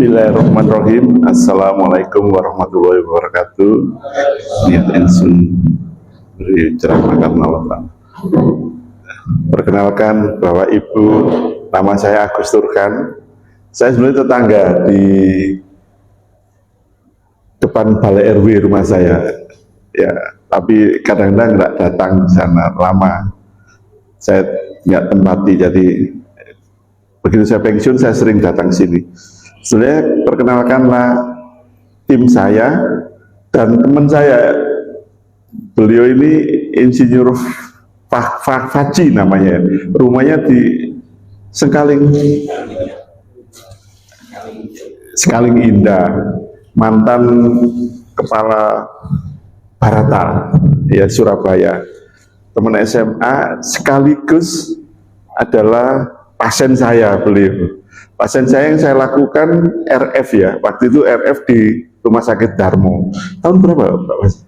Bismillahirrahmanirrahim. Assalamualaikum warahmatullahi wabarakatuh. Niat insun beri ceramah karena Allah. Perkenalkan Bapak Ibu, nama saya Agus Turkan. Saya sebenarnya tetangga di depan balai RW rumah saya. Ya, tapi kadang-kadang nggak datang ke sana lama. Saya nggak tempati, jadi begitu saya pensiun saya sering datang sini. Sebenarnya perkenalkanlah tim saya dan teman saya. Beliau ini Insinyur Faji namanya. Rumahnya di Sekaling Indah, mantan kepala Barata ya Surabaya. Teman SMA sekaligus adalah pasien saya beliau. Pasien saya yang saya lakukan RF ya, waktu itu RF di Rumah Sakit Darmo. Tahun berapa Pak Mas?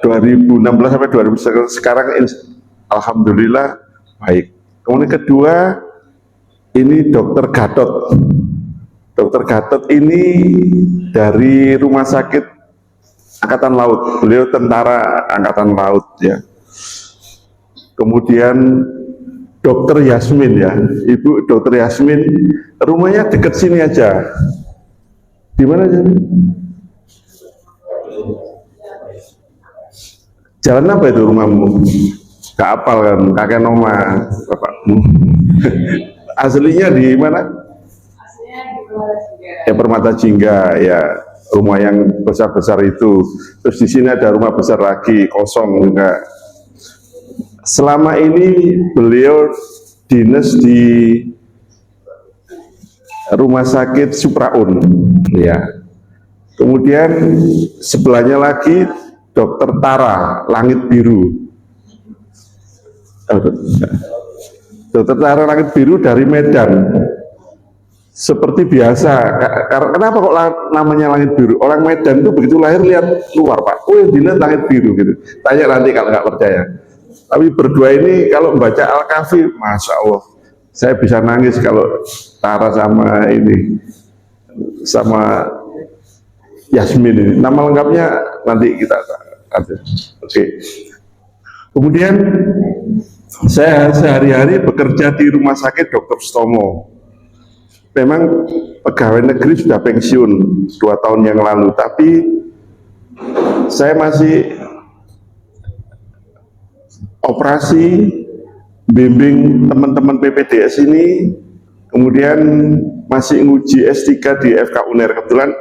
2016 sampai 2000. Sekarang alhamdulillah baik. Kemudian kedua, ini Dokter Gatot. Dokter Gatot ini dari Rumah Sakit Angkatan Laut. Beliau tentara Angkatan Laut ya. Kemudian Dokter Yasmin ya, Ibu Dokter Yasmin, rumahnya dekat sini aja. Di mana aja? Jalan apa itu rumahmu? Gak apal kan, kakek Noma, bapakmu. Aslinya di mana? Aslinya di Permata Jingga. Ya Permata Jingga ya, rumah yang besar-besar itu. Terus di sini ada rumah besar lagi, kosong juga. Selama ini beliau dinas di Rumah Sakit Supraun ya. Kemudian sebelahnya lagi Dokter Tara Langit Biru. Dokter Tara Langit Biru dari Medan. Seperti biasa, kenapa kok namanya Langit Biru? Orang Medan itu begitu lahir lihat luar Pak, oh yang dilihat Langit Biru gitu. Tanya nanti kalau nggak percaya. Tapi berdua ini kalau membaca Al-Kahfi, Masya Allah, saya bisa nangis kalau Tara sama ini, sama Yasmin ini. Nama lengkapnya nanti kita ada. Oke. Kemudian saya sehari-hari bekerja di Rumah Sakit Dr. Stomo. Memang pegawai negeri sudah pensiun 2 tahun yang lalu, tapi saya masih operasi, bimbing teman-teman PPDS ini, kemudian masih nguji S3 di FK UNER. Kebetulan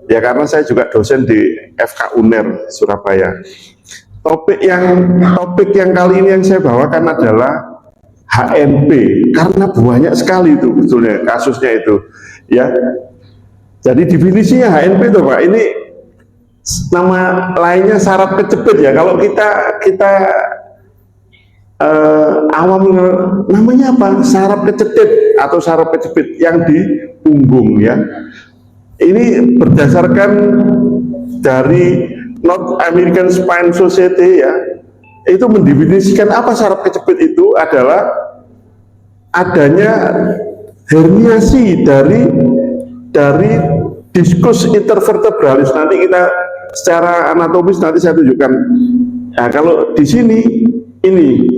ya karena saya juga dosen di FK UNER Surabaya. Topik yang kali ini yang saya bawakan adalah HNP, karena banyak sekali itu betulnya kasusnya itu ya. Jadi definisinya HNP itu Pak, ini nama lainnya saraf kejepit ya. Kalau kita awam namanya apa? Saraf kejepit atau saraf kejepit yang di punggung ya. Ini berdasarkan dari North American Spine Society ya. Itu mendefinisikan apa saraf kejepit itu adalah adanya herniasi dari diskus intervertebralis. Nanti kita secara anatomis nanti saya tunjukkan. Nah, kalau di sini ini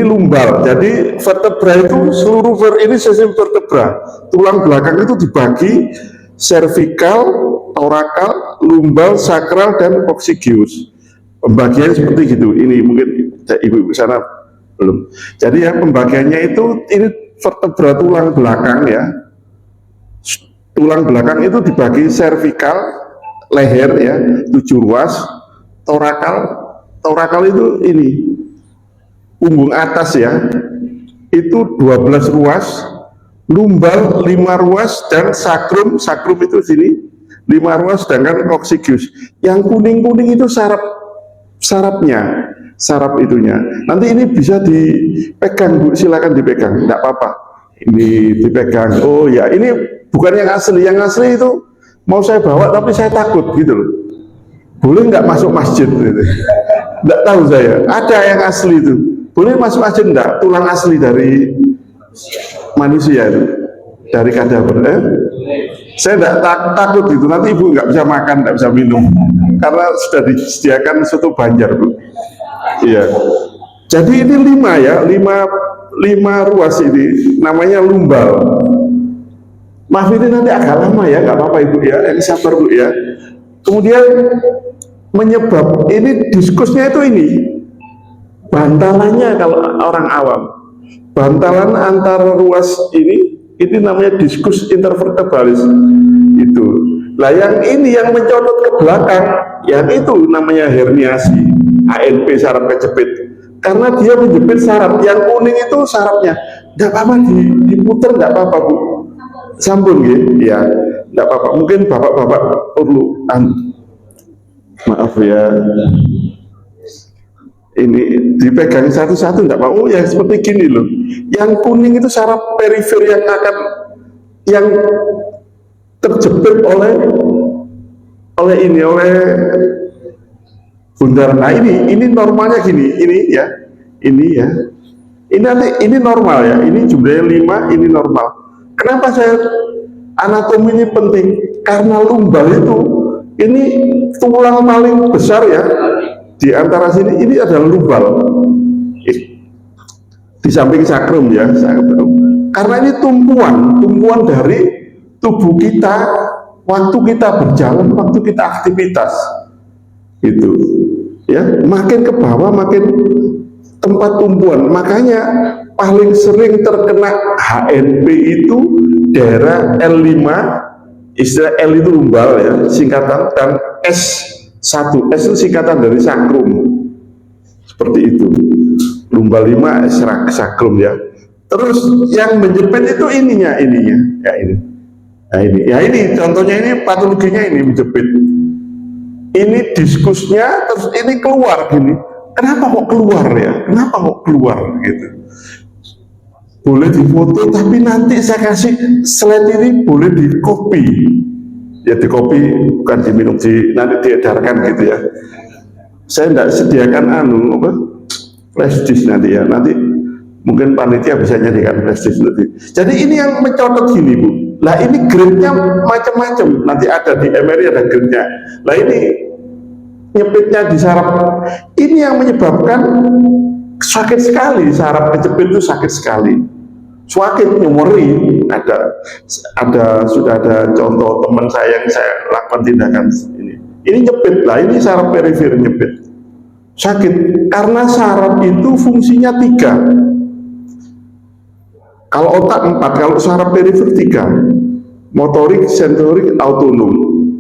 lumbar. Jadi vertebra itu seluruh ini sistem vertebra. Tulang belakang itu dibagi cervical, thoracal, lumbal, sakral, dan coccygeus. Pembagiannya seperti gitu. Ini mungkin ibu-ibu sana belum. Jadi ya pembagiannya itu ini vertebra tulang belakang ya. Tulang belakang itu dibagi cervical, leher ya, 7 ruas, thoracal itu ini punggung atas ya, itu 12 ruas, lumbal 5 ruas, dan sakrum itu sini 5 ruas, sedangkan coccygeus yang kuning-kuning itu sarapnya, sarap itunya. Nanti ini bisa dipegang Bu, silakan dipegang, enggak apa-apa. Ini dipegang. Oh ya, ini bukan yang asli. Yang asli itu mau saya bawa tapi saya takut gitu loh. Boleh nggak masuk masjid gitu. Enggak tahu saya. Ada yang asli itu. Boleh masuk aja enggak? Tulang asli dari manusia itu, dari kadaver. Saya enggak takut itu, nanti ibu nggak bisa makan, nggak bisa minum, karena sudah disediakan soto Banjar, Bu. Iya. Jadi ini 5 ya, 5 ruas ini, namanya lumbal. Maaf ini nanti agak lama ya, nggak apa-apa ibu ya, ini sabar Bu ya. Kemudian menyebab ini diskusnya itu ini, bantalannya kalau orang awam, bantalan antara ruas ini namanya diskus intervertebralis itu. Lah yang ini yang mencolot ke belakang, yang itu namanya herniasi, HNP saraf kejepit. Karena dia menjepit saraf, yang kuning itu sarafnya, nggak apa-apa diputer, nggak apa-apa Bu. Sambung ya, nggak apa-apa. Mungkin bapak-bapak perlu maaf ya, ini dipegang satu-satu enggak mau ya, seperti gini loh. Yang kuning itu saraf perifer yang terjepit oleh bundaran. Nah ini normalnya gini, ini ya. Ini nanti ini normal ya. Ini jumlahnya 5, ini normal. Kenapa saya anatomi ini penting? Karena lumbal itu ini tulang paling besar ya di antara sini, ini adalah lumbal di samping sakrum ya, karena ini tumpuan dari tubuh kita waktu kita berjalan, waktu kita aktivitas itu ya, makin ke bawah makin tempat tumpuan. Makanya paling sering terkena HNP itu daerah L5, istilah L itu lumbal ya, singkatan, dan S1 itu singkatan dari sakrum, seperti itu. Lumbal 5 sakrum ya. Terus yang menjepit itu ininya ya ini. Nah ini contohnya, ini patologinya ini menjepit. Ini diskusnya, terus ini keluar gini. Kenapa kok keluar ya? Kenapa kok keluar gitu? Boleh difoto, tapi nanti saya kasih slide ini boleh di copy. Ya di copy, bukan diminum, nanti diedarkan gitu ya. Saya tidak sediakan flash disk nanti ya. Nanti mungkin panitia bisa nyediakan flash disk nanti. Jadi ini yang mencontoh gini Bu. Lah ini grade-nya macam-macam. Nanti ada di MRI ada grade-nya. Lah ini nyepitnya di saraf. Ini yang menyebabkan sakit sekali, saraf kejepit itu sakit sekali. Sakit, nyumori. Sudah ada contoh teman saya yang saya lakukan tindakan ini nyepit. Lah ini saraf perifer nyepit, sakit karena saraf itu fungsinya 3. Kalau otak 4, kalau saraf perifer 3. Motorik, sensorik, autonom.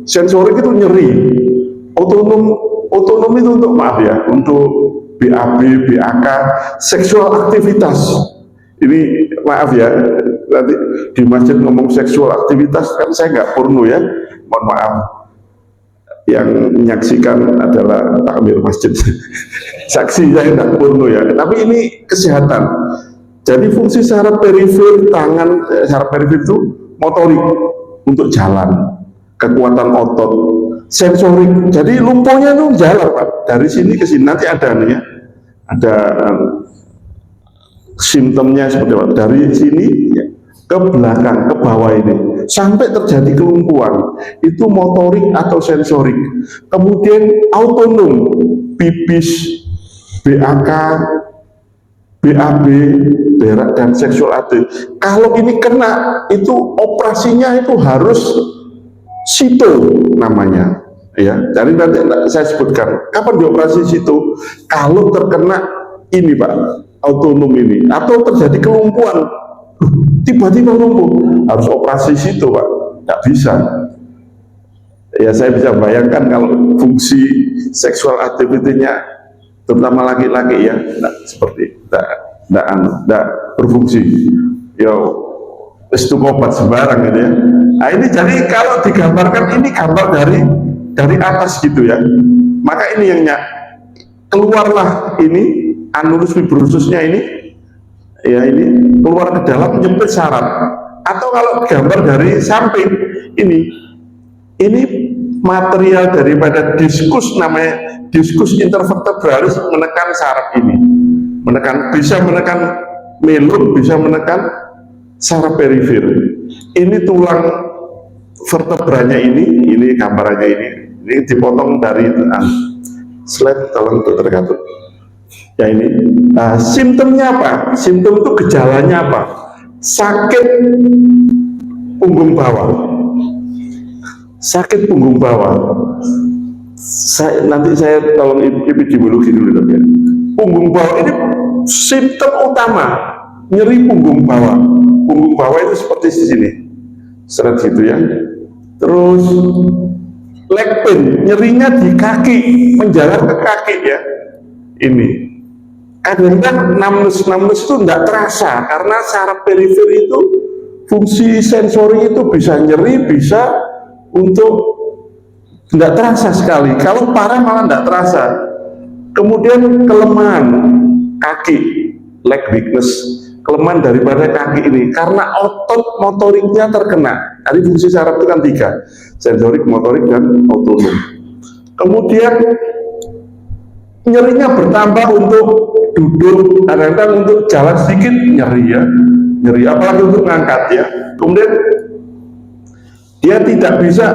Sensorik itu nyeri, otonom itu untuk untuk BAB, BAK, seksual aktivitas. Ini maaf ya, nanti di masjid ngomong seksual aktivitas kan saya nggak porno ya, mohon maaf. Yang menyaksikan adalah takmir masjid. Saksi saya nggak porno ya, tapi ini kesehatan. Jadi fungsi saraf perifer tangan, saraf perifer itu motorik untuk jalan, kekuatan otot, sensorik. Jadi lumpuhnya itu jalan Pak, dari sini ke sini. Nanti ada nih ya, ada simptomnya seperti apa, dari sini ya, ke belakang, ke bawah ini sampai terjadi kelumpuhan. Itu motorik atau sensorik. Kemudian autonom, pipis, BAK, BAB, berak, dan seksual aktif. Kalau ini kena, itu operasinya itu harus sito namanya ya. Jadi nanti saya sebutkan kapan dioperasi sito. Kalau terkena ini Pak, autonom ini, atau terjadi kelumpuhan, tiba-tiba lumpuh, harus operasi situ Pak, nggak bisa ya. Saya bisa bayangkan kalau fungsi seksual aktivitinya terutama laki-laki ya, seperti tidak berfungsi ya, istukopat sembarang gitu ya. Nah ini jadi kalau digambarkan, ini gambar dari atas gitu ya, maka ini yang keluarlah ini anulus fibrosusnya ini ya, ini keluar ke dalam menyempit saraf. Atau kalau gambar dari samping ini material daripada diskus, namanya diskus intervertebralis menekan saraf ini. bisa menekan melon, bisa menekan saraf perifer. Ini tulang vertebranya ini gambarannya ini dipotong dari slide, tolong dokter Gatot. Ya ini, simptomnya apa? Simptom itu gejalanya apa? Sakit punggung bawah, sakit punggung bawah. Nanti saya tolong epidemiologi dulu ya. Punggung bawah ini simptom utama, nyeri punggung bawah. Punggung bawah itu seperti di sini, seret gitu ya. Terus leg pain, nyerinya di kaki, menjalar ke kaki ya. Ini kadang-kadang numbness itu tidak terasa karena saraf perifer itu fungsi sensori itu bisa nyeri, bisa untuk tidak terasa sekali. Kalau parah malah tidak terasa. Kemudian kelemahan kaki, leg weakness, kelemahan daripada kaki ini karena otot motoriknya terkena. Jadi fungsi saraf itu kan 3, sensorik, motorik, dan otonom. Kemudian nyerinya bertambah untuk duduk, kadang-kadang untuk jalan sedikit nyeri ya, nyeri apalagi untuk ngangkat ya. Kemudian dia tidak bisa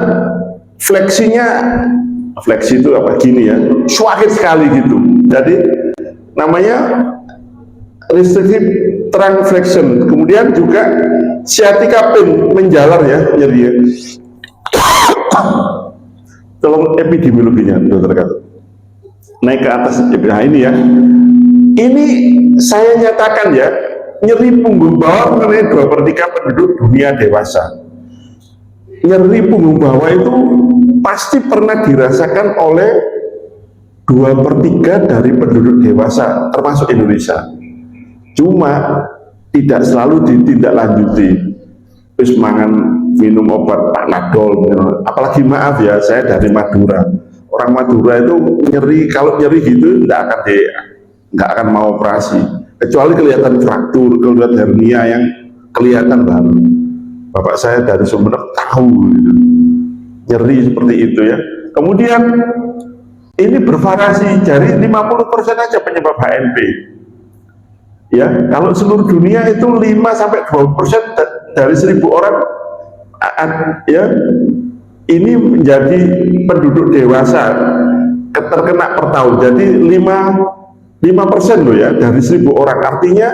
fleksi itu apa gini ya, suakit sekali gitu. Jadi namanya restrictive trunk flexion. Kemudian juga sciatica pain, menjalar ya, nyeri ya. Tolong epidemiologinya dokter Gatot. Naik ke atas, nah ini ya. Ini saya nyatakan ya, nyeri punggung bawah mengenai 2/3 penduduk dunia dewasa. Nyeri punggung bawah itu pasti pernah dirasakan oleh 2/3 dari penduduk dewasa, termasuk Indonesia. Cuma tidak selalu ditindaklanjuti. Terus mangan minum obat Panadol, apalagi maaf ya, saya dari Madura. Orang Madura itu nyeri, kalau nyeri gitu nggak akan mau operasi, kecuali kelihatan fraktur, kelihatan hernia yang kelihatan baru. Bapak saya dari Sumeneb tahu gitu. Nyeri seperti itu ya. Kemudian ini bervariasi, dari 50% aja penyebab HNP. Ya, kalau seluruh dunia itu 5-20% dari 1.000 orang ya, ini menjadi penduduk dewasa terkena per tahun. Jadi 5% loh ya dari 1.000 orang. Artinya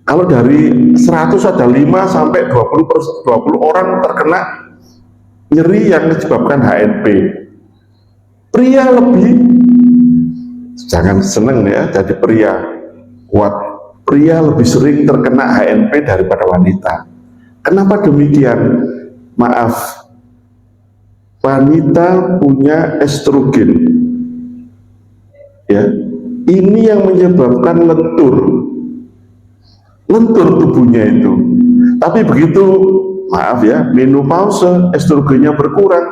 kalau dari 100 ada 5-20 orang terkena nyeri yang disebabkan HNP. Pria lebih, jangan seneng ya jadi pria kuat, pria lebih sering terkena HNP daripada wanita. Kenapa demikian? Maaf, wanita punya estrogen ya, ini yang menyebabkan lentur tubuhnya itu. Tapi begitu, maaf ya, menopause, estrogennya berkurang,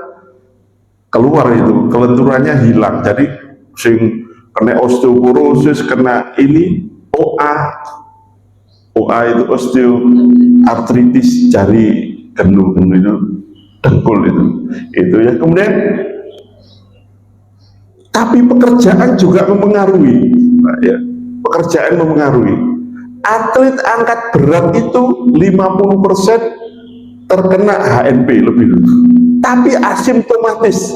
keluar itu, kelenturannya hilang. Jadi sing kena osteoporosis, kena ini OA itu osteoartritis jari genu itu, dengkul itu ya. Kemudian tapi pekerjaan juga mempengaruhi ya, pekerjaan mempengaruhi. Atlet angkat berat itu 50% terkena HNP lebih dulu, tapi asimptomatis.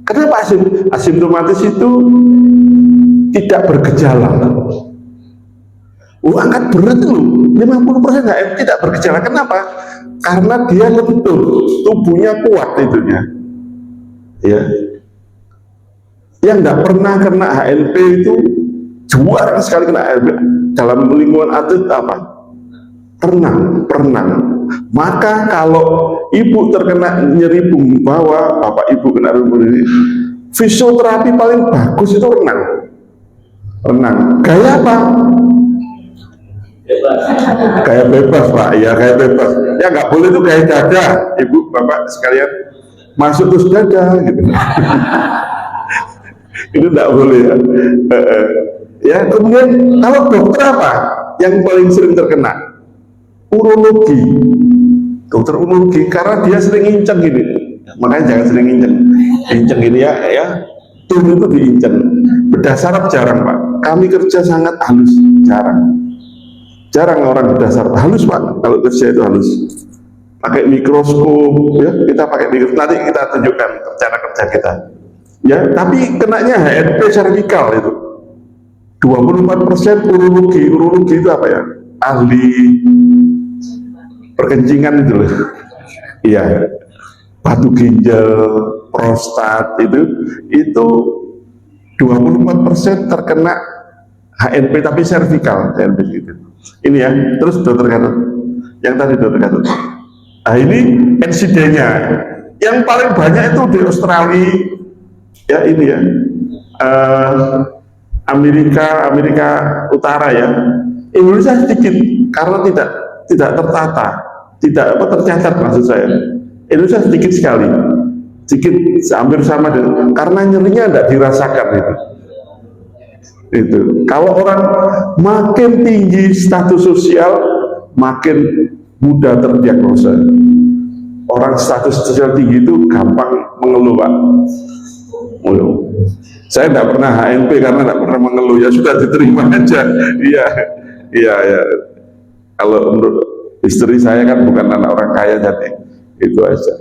Kenapa asimptomatis itu tidak bergejala? Angkat berat itu 50% HNP tidak bergejala. Kenapa? Karena dia lentur, tubuhnya kuat itunya. Ya. Yang tidak pernah kena HNP itu jarang sekali kena HNP. Dalam lingkungan atlet apa? Renang. Maka kalau ibu terkena nyeri punggung bawah, bapak ibu kena ini, fisioterapi paling bagus itu renang. Gaya apa? Gaya bebas pak, ya gaya bebas. Ya nggak boleh itu gaya dada, ibu bapak sekalian, masuk terus dada gitu. Itu tidak boleh ya. Ya, kemudian kalau dokter apa yang paling sering terkena? Urologi. Dokter urologi, karena dia sering nginceng gini. Makanya jangan sering nginceng. Nginceng gini ya, tur itu diinceng. bedah saraf jarang Pak. Kami kerja sangat halus, jarang orang bedah saraf halus Pak. Kalau kerja itu halus, pakai mikroskop ya, kita pakai mikroskop, nanti kita tunjukkan cara kerja kita ya. Tapi kenanya HNP servikal itu 24%. Urologi itu apa ya, ahli perkencingan itu loh. Iya, batu ginjal, prostat itu 24% terkena HNP tapi servikal HNP gitu. Ini ya. Terus dokter Gatot, yang tadi dokter Gatot. Nah ini insidennya yang paling banyak itu di Australia ya, ini ya, Amerika Utara ya. Indonesia sedikit karena tidak tertata, tidak tercatat maksud saya. Indonesia sedikit sekali, hampir sama dengan, karena nyerinya tidak dirasakan itu. Kalau orang makin tinggi status sosial, makin mudah terdiagnosa. Orang status sosial tinggi itu gampang mengeluh Pak. Saya tidak pernah HNP karena tidak pernah mengeluh, ya sudah diterima aja. Iya. Kalau menurut istri saya kan bukan anak orang kaya, jadi itu aja.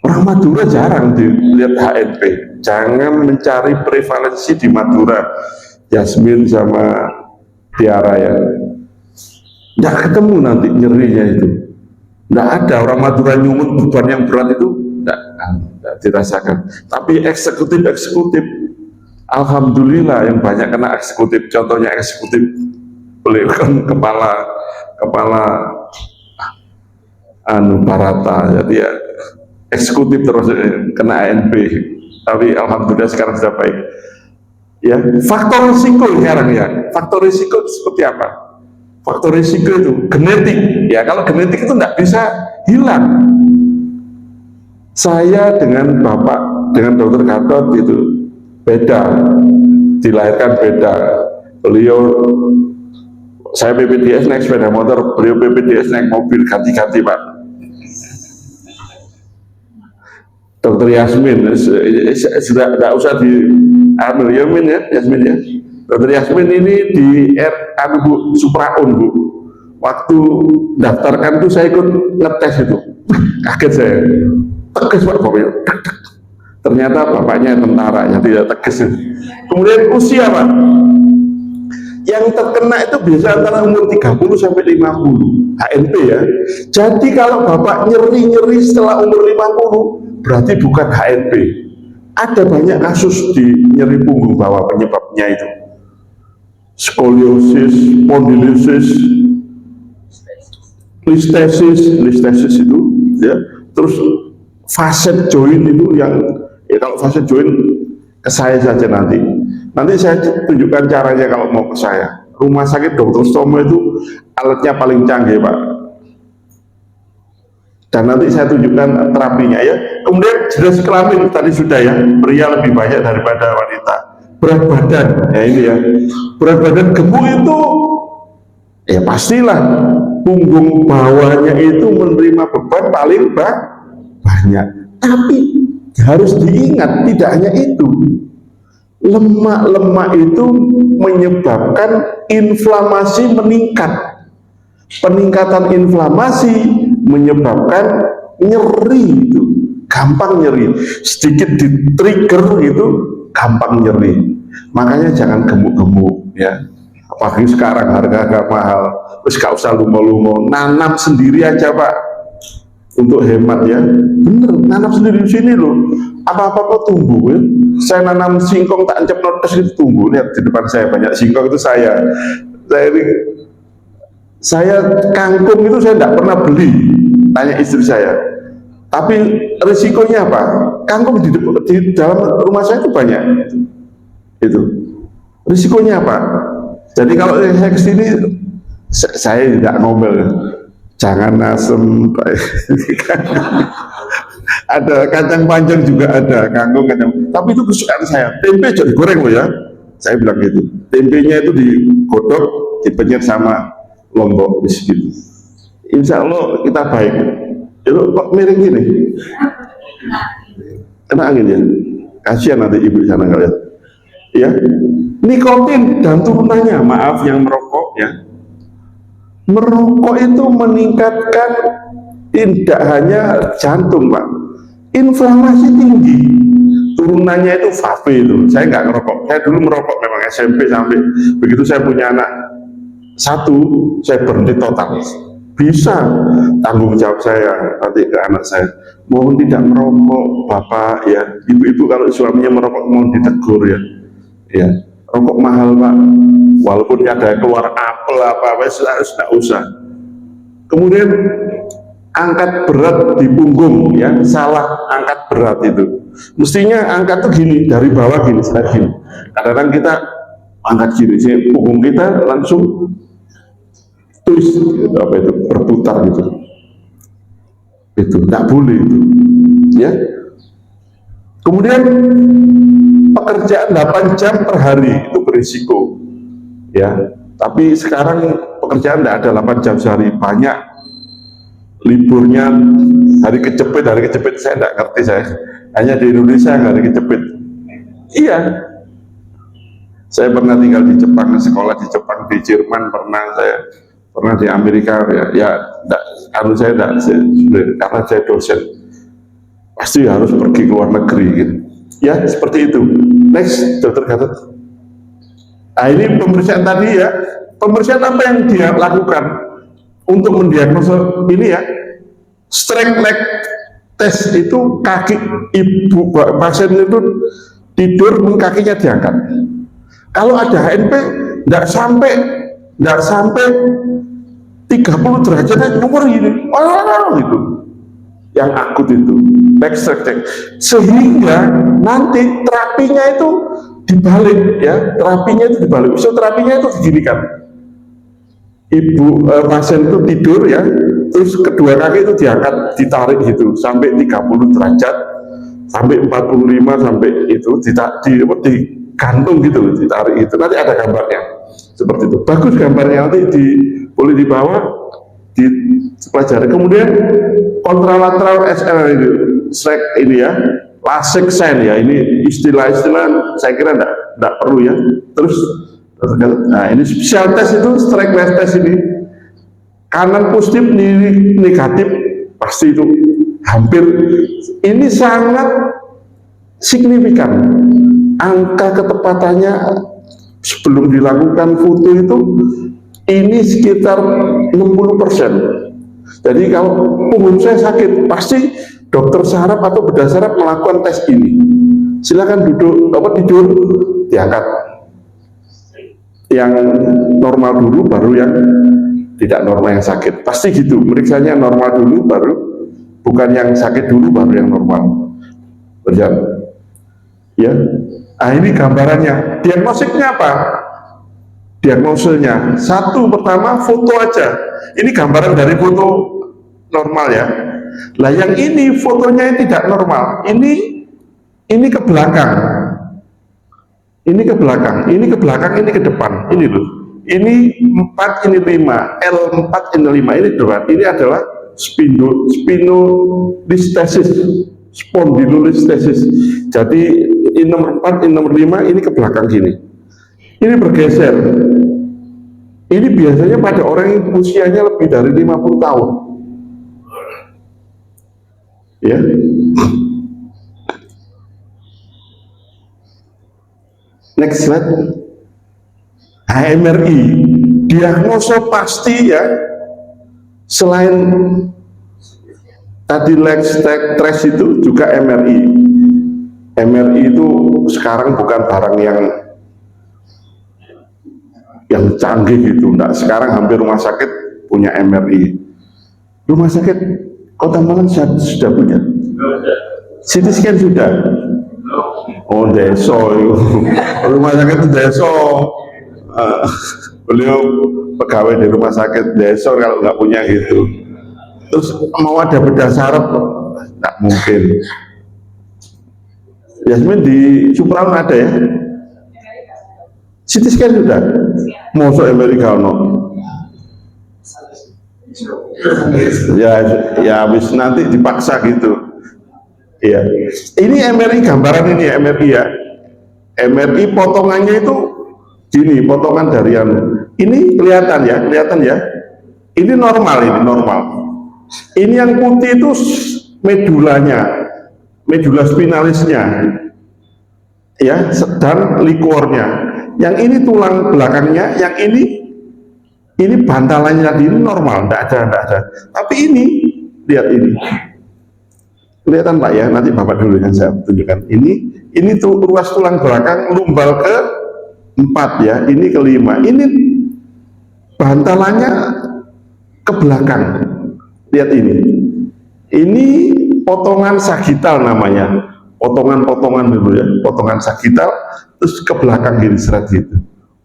Orang Madura jarang dilihat HNP. Jangan mencari prevalensi di Madura, Yasmin sama Tiara ya. Nggak ketemu nanti nyerinya itu. Nggak ada orang Madura nyumun beban yang berat itu, nggak dirasakan. Tapi eksekutif, alhamdulillah yang banyak kena eksekutif. Contohnya eksekutif, beliau kan kepala Barata, jadi ya eksekutif terus kena ANP. Tapi alhamdulillah sekarang sudah baik. Ya, faktor risiko sekarang ya. Faktor risiko seperti apa? Faktor risiko itu genetik. Ya, kalau genetik itu tidak bisa hilang. Saya dengan dengan dokter Gatot itu beda, dilahirkan beda. Beliau, saya PPDS naik sepeda motor, beliau PPDS naik mobil, ganti-ganti Pak. Dokter Yasmin sudah tidak usah diambil Yasmin ya. Dokter Yasmin ini di Bu Supraun Bu. Waktu daftarkan tuh saya ikut ngetes itu, kaget saya. Tegas Pak pokoknya. Ternyata bapaknya tentara yang tidak tegas. Kemudian usia Pak, yang terkena itu biasa antara umur 30 sampai 50 HNP ya. Jadi kalau bapak nyeri setelah umur 50 berarti bukan HNP. Ada banyak kasus di nyeri punggung bawah, penyebabnya itu skoliosis, spondylosis, listesis itu ya. Terus facet joint itu yang ya, kalau facet joint ke saya saja nanti saya tunjukkan caranya kalau mau ke saya. Rumah sakit Dr. Stomo itu alatnya paling canggih Pak, dan nanti saya tunjukkan terapinya ya. Kemudian jenis kelamin tadi sudah ya, pria lebih banyak daripada wanita. Berat badan ya, ini ya, berat badan gemuk itu ya pastilah punggung bawahnya itu menerima beban paling banyak. Tapi harus diingat tidak hanya itu, lemak itu menyebabkan inflamasi meningkat. Peningkatan inflamasi menyebabkan nyeri itu, gampang nyeri. Sedikit di trigger itu gampang nyeri. Makanya jangan gemuk-gemuk ya. Apalagi sekarang harga mahal. Terus gak usah lumo-lumo, nanam sendiri aja Pak. Untuk hemat ya, bener, nanam sendiri di sini loh. Apa-apa kok tumbuh ya. Saya nanam singkong tak encep notes itu tumbuh. Lihat di depan saya banyak singkong, itu saya kangkung itu saya tidak pernah beli. Tanya istri saya. Tapi risikonya apa? Kangkung di dalam rumah saya itu banyak. Itu risikonya apa? Jadi kalau saya kesini, saya tidak ngomel. Jangan asem. Ada kacang panjang juga ada, kangkung, kacang. Tapi itu kesukaan saya. Tempe jadi goreng loh ya. Saya bilang gitu. Tempenya itu digodok, dipenyet sama lombok gitu. Insya Allah kita baik. Itu kok miring gini? Kena angin ya. Kasihan nanti ibu di sana ngeliat. Ya, nikotin dan turunannya, maaf yang merokok ya, merokok itu meningkatkan tidak hanya jantung Pak, inflamasi tinggi. Turunannya itu vape itu. Saya nggak ngerokok, saya dulu merokok memang SMP sampai begitu saya punya anak satu, saya berhenti total. Bisa tanggung jawab saya nanti ke anak saya, mohon tidak merokok Bapak ya. Ibu-ibu kalau suaminya merokok mohon ditegur ya. Ya, rokok mahal Pak, walaupun ada keluar apel apa-apa harus tidak usah. Kemudian angkat berat di punggung ya, salah angkat berat itu. Mestinya angkat tuh gini, dari bawah gini, gini. Kadang-kadang kita angkat gini, punggung kita langsung twist, gitu, apa itu, berputar gitu. Itu tidak boleh itu. Ya. Kemudian pekerjaan 8 jam per hari itu berisiko. Ya. Tapi sekarang pekerjaan tidak ada 8 jam sehari, banyak liburnya hari kejepit saya tidak ngerti, saya hanya di Indonesia hari kejepit. Iya, saya pernah tinggal di Jepang, sekolah di Jepang, di Jerman saya pernah di Amerika ya saya karena saya dosen pasti harus pergi ke luar negeri gitu. Ya seperti itu. Next, Dokter Gatot. Nah ini pemeriksaan tadi ya, pemeriksaan apa yang dia lakukan untuk mendiagnosa ini ya, straight leg test itu, kaki ibu pasien itu tidur kakinya diangkat. Kalau ada HNP tidak sampai 30 derajat nomor ini, gitu. Yang akut itu, leg straight leg. Sehingga nanti terapinya itu dibalik ya, terapinya itu dibalik. So terapinya itu diginikan. Ibu pasien itu tidur ya, terus kedua kaki itu diangkat, ditarik gitu sampai 30 derajat, sampai 45, sampai itu digantung gitu, ditarik itu. Nanti ada gambarnya seperti itu. Bagus gambarnya, nanti boleh dibawa dipelajari. Kemudian kontralateral SL itu, strike ini ya, lasik sign ya, ini istilah-istilah saya kira enggak perlu ya. Terus nah ini special test itu, strike leg test ini, kanan positif, kiri negatif, pasti itu hampir, ini sangat signifikan. Angka ketepatannya sebelum dilakukan foto itu ini sekitar 60%. Jadi kalau punggung saya sakit, pasti dokter saraf atau bedah saraf melakukan tes ini. Silakan duduk, tidur, diangkat. Yang normal dulu, baru yang tidak normal yang sakit. Pasti gitu, meriksanya normal dulu, baru, bukan yang sakit dulu, baru yang normal. Berjalan. Ya. Nah ini gambarannya. Diagnosiknya apa? Diagnosenya satu, pertama foto aja. Ini gambaran dari foto normal ya. Lah yang ini fotonya tidak normal. Ini ke belakang. Ini ke belakang, ini ke belakang, ini ke depan. Ini loh. Ini 4, ini 5. L4, ini 5. Ini berat. Ini adalah spinolistesis, spondylolistesis. Jadi ini nomor 4, ini nomor 5, ini ke belakang gini. Ini bergeser. Ini biasanya pada orang yang usianya lebih dari 50 tahun. Ya. Next slide. MRI, diagnosa pasti ya. Selain tadi leg stress itu juga MRI. MRI itu sekarang bukan barang yang canggih gitu. Enggak, sekarang hampir rumah sakit punya MRI. Rumah sakit Kota Malang sudah punya. CT scan sudah. Oh, deso itu. Rumah sakit itu deso. Beliau pegawai di rumah sakit deso kalau nggak punya gitu. Terus mau ada bedah saraf, nggak mungkin. Yasmin di Supraun ada ya? CT scan sudah? Masuk Amerika no? Ya habis nanti dipaksa gitu. Iya. Ini MRI, gambaran ini ya, MRI ya. MRI potongannya itu gini, potongan dari ini kelihatan ya, ini normal, ini yang putih itu medulanya, medula spinalisnya ya, dan liquornya, yang ini tulang belakangnya, yang ini bantalannya tadi, ini normal, enggak ada. Tapi ini, lihat ini, kelihatan Pak ya, nanti Bapak dulu yang saya tunjukkan. Ini tuh ruas tulang belakang lumbal ke 4 ya, ini ke 5. Ini bantalannya ke belakang. Lihat ini. Ini potongan sagital namanya. Potongan-potongan dulu ya, potongan sagital terus ke belakang gini seret gitu.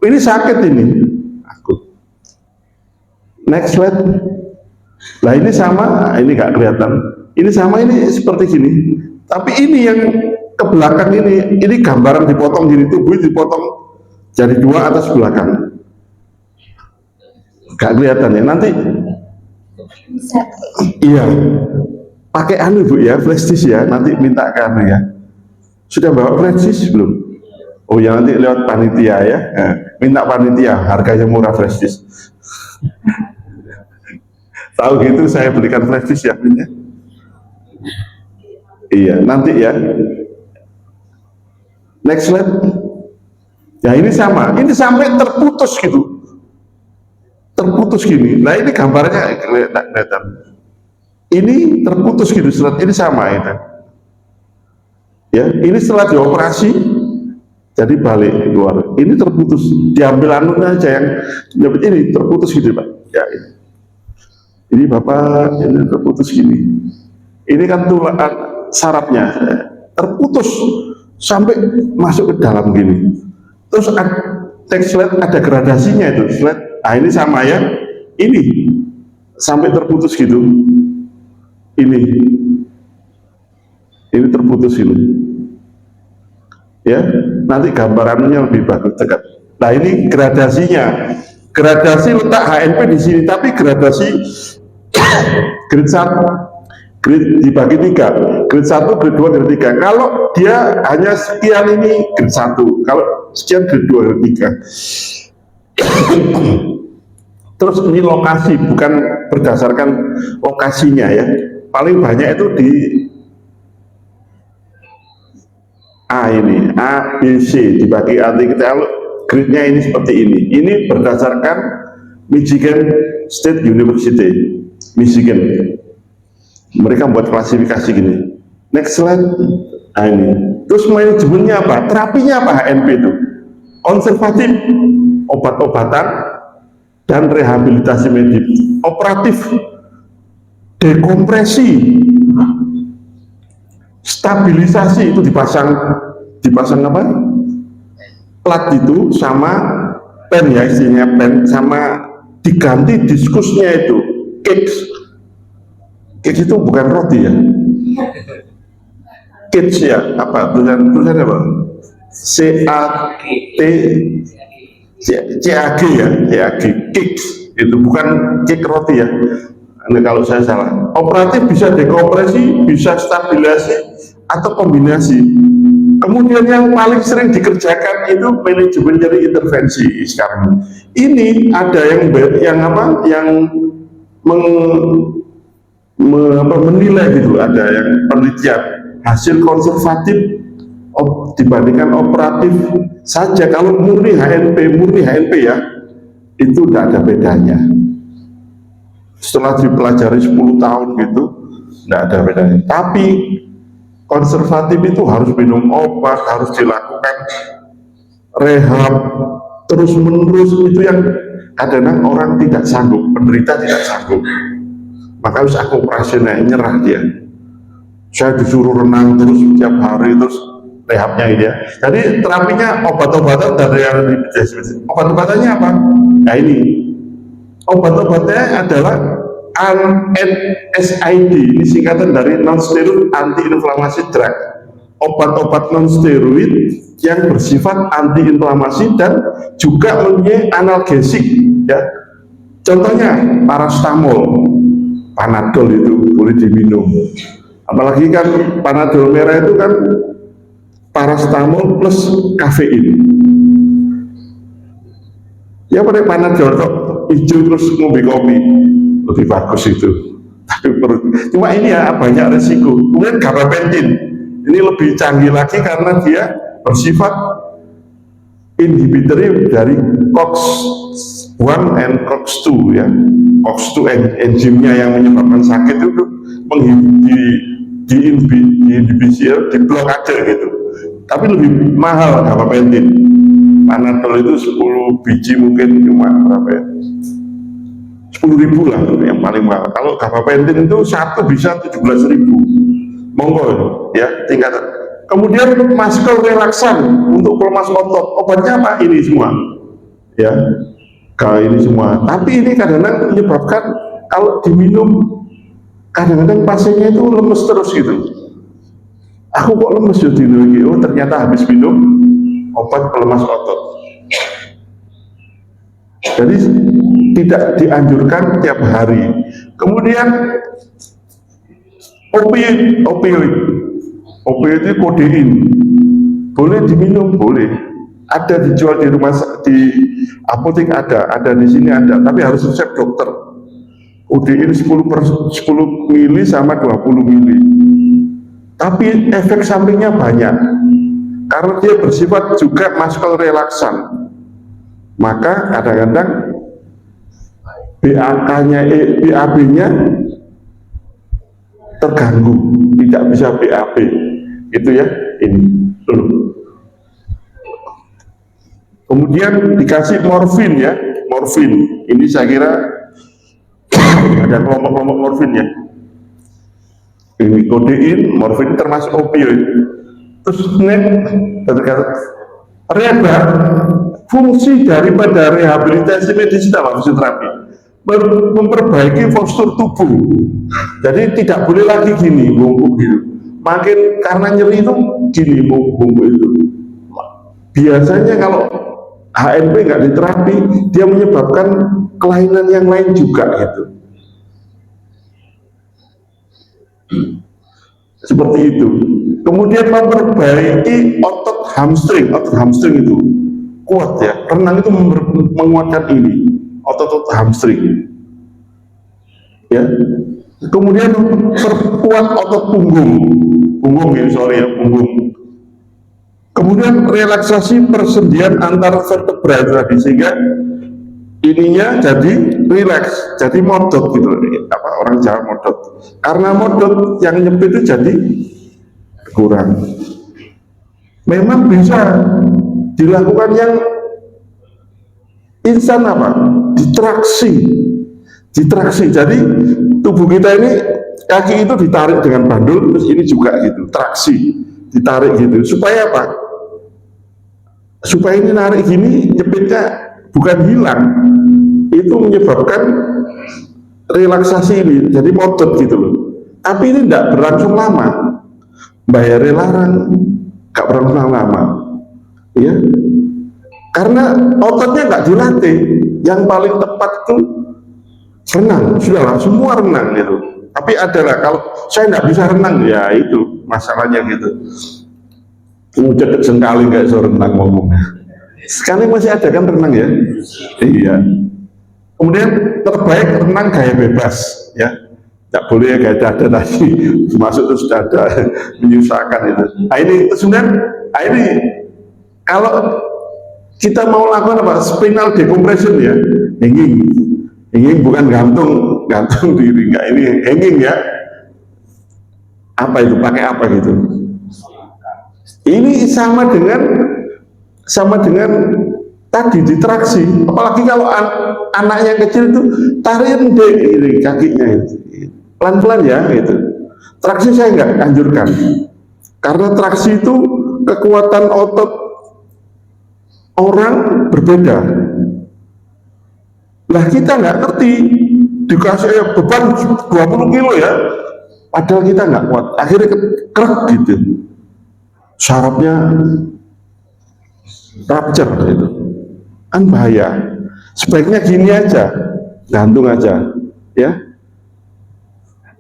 Ini sakit ini. Next slide. Lah ini sama, ini nggak kelihatan. Ini sama, ini seperti gini. Tapi ini yang ke belakang ini gambaran dipotong gini, tubuh dipotong jadi 2 atas belakang. Nggak kelihatan ya. Nanti iya. Pakai Bu ya, flash disk ya. Nanti minta ke ya. Sudah bawa flash disk belum? Oh ya, nanti lewat panitia ya. Minta panitia, harganya murah flash disk. Tahu gitu saya belikan flash disk ya. Iya, nanti ya. Next slide. Ya ini sama, ini sampai terputus gitu. Terputus gini. Nah ini gambarnya kelihatan. Ini terputus gitu, ini sama itu. Ya, ini setelah dioperasi jadi balik keluar. Ini terputus, diambil anunya aja yang ini terputus gitu Pak. Ya ini. Ini Bapak, ini terputus gini. Ini kan tulang sarafnya terputus sampai masuk ke dalam gini. Terus next slide ada gradasinya itu slide. Nah ini sama ya. Ini sampai terputus gitu. Ini terputus ini. Ya, nanti gambarannya lebih bagus dekat. Nah ini gradasinya. Gradasi letak HNP di sini, tapi gradasi grade 1 grade dibagi 3, grade 1, grade 2, grade 3. Kalau dia hanya sekian ini grade 1, kalau sekian grade 2, grade 3. Terus ini lokasi, bukan berdasarkan lokasinya ya. Paling banyak itu di A ini, A, B, C dibagi A, kalau grade-nya ini seperti ini. Ini berdasarkan Michigan State University, Michigan. Mereka buat klasifikasi gini. Next slide. Nah ini. Terus manajemennya apa? Terapinya apa HNP itu? Konservatif, obat-obatan, dan rehabilitasi medik. Operatif, dekompresi, stabilisasi, itu dipasang apa? Plat itu sama pen ya, istilahnya pen, sama diganti diskusnya itu cakes. Cakes itu bukan roti ya, cakes ya, apa tulisan apa? CAG ya, CAG, cakes itu bukan cake roti ya. Nah, kalau saya salah. Operatif bisa dekompresi, bisa stabilisasi atau kombinasi. Kemudian yang paling sering dikerjakan itu manajemen dari intervensi sekarang. Ini ada yang menilai gitu, ada yang penelitian hasil konservatif dibandingkan operatif saja. Kalau murni HNP ya, itu tidak ada bedanya. Setelah dipelajari 10 tahun gitu, tidak ada bedanya. Tapi konservatif itu harus minum obat, harus dilakukan rehab terus menerus, itu yang kadang orang tidak sanggup, penderita tidak sanggup, maka harus aku operasional, nyerah dia. Saya disuruh renang terus setiap hari, terus rehabnya ini ya. Jadi terapinya obat-obatan dari rehabilitasi. Obat-obatannya apa? Nah ini obat-obatnya adalah NSAID, ini singkatan dari non-steroid anti-inflamasi drug. Obat-obat non-steroid yang bersifat anti-inflamasi dan juga mempunyai analgesik ya. Contohnya paracetamol, Panadol itu boleh diminum. Apalagi kan Panadol merah itu kan paracetamol plus kafein. Ya pakai panadol kok hijau terus ngombe kopi lebih bagus itu. Cuma ini ya banyak resiko. Kemudian gabapentin ini lebih canggih lagi karena dia bersifat inhibitor dari COX-1 and COX-2 ya. COX-2 enzimnya yang menyebabkan sakit itu diinhibisi, diblokade gitu. Tapi lebih mahal gabapentin. Panadol itu 10 biji mungkin cuma berapa ya? 10.000 lah yang paling mahal. Kalau gabapentin itu satu bisa 17.000. Monggo ya tingkatan. Kemudian muscle relaksan untuk pelemas otot. Obatnya apa? Ini semua. Ya. Kalau ini semua. Tapi ini kadang-kadang menyebabkan kalau diminum kadang-kadang pasiennya itu lemes terus gitu. Aku kok lemes ya lagi. Oh ternyata habis minum obat pelemas otot. Jadi tidak dianjurkan tiap hari. Kemudian opioid itu kodein, boleh diminum, boleh. Ada dijual di rumah, di apotek ada di sini ada, tapi harus resep dokter. Kodein 10 mili sama 20 mili. Tapi efek sampingnya banyak, karena dia bersifat juga muscle relaksan. Maka kadang-kadang BAB-nya terganggu, tidak bisa BAB, itu ya ini. Kemudian dikasih morfin ya, morfin. Ini saya kira ada kelompok-kelompok morfin ya. Ini kodein, morfin termasuk opioid. Terus rehab, fungsi daripada rehabilitasi medis apa fisioterapi? Memperbaiki postur tubuh. Jadi tidak boleh lagi gini, bungkuk gitu. Makin karena nyeri itu gini, bungkuk itu. Biasanya kalau HNP nggak diterapi, dia menyebabkan kelainan yang lain juga gitu. Seperti itu. Kemudian memperbaiki otot hamstring itu kuat ya. Renang itu menguatkan ini otot-otot hamstring. Ya. Kemudian perkuat otot punggung ya, punggung. Kemudian relaksasi persendian antar vertebra tadi sehingga ininya jadi rileks, jadi modot gitu. Apa orang Jawa modot. Karena modot yang nyepit itu jadi kurang. Memang bisa dilakukan yang instan apa? Ditraksi. Jadi tubuh kita ini kaki itu ditarik dengan bandul, terus ini juga gitu, traksi, ditarik gitu. Supaya apa? Supaya ini narik gini, jepitnya bukan hilang. Itu menyebabkan relaksasi ini, jadi modot gitu loh. Tapi ini tidak berlangsung lama. Bayarnya larang, gak berlangsung lama. Ya. Karena ototnya nggak dilatih. Yang paling tepat itu renang, sudahlah semua renang gitu. Tapi adalah kalau saya nggak bisa renang ya itu masalahnya gitu. Udah sekali nggak bisa renang ngomongnya. Sekarang masih ada kan renang ya? Iya. Kemudian terbaik renang gaya bebas ya. Tidak boleh ya gaya dada tadi masuk terus dada menyusahkan itu. Nah ini sebenarnya ini kalau kita mau lakukan apa? Spinal decompression ya, hanging bukan gantung diri, enggak, ini hanging ya. Apa itu? Pakai apa gitu? Ini sama dengan tadi ditraksi. Apalagi kalau anaknya kecil itu tarian deh ini kakinya itu. Pelan-pelan ya gitu. Traksi saya nggak anjurkan. Karena traksi itu kekuatan otot orang berbeda. Lah kita nggak ngerti, dikasih beban 20 kilo ya, padahal kita nggak kuat, akhirnya krek gitu, sarafnya rupture gitu, kan bahaya. Sebaiknya gini aja, gantung aja, ya.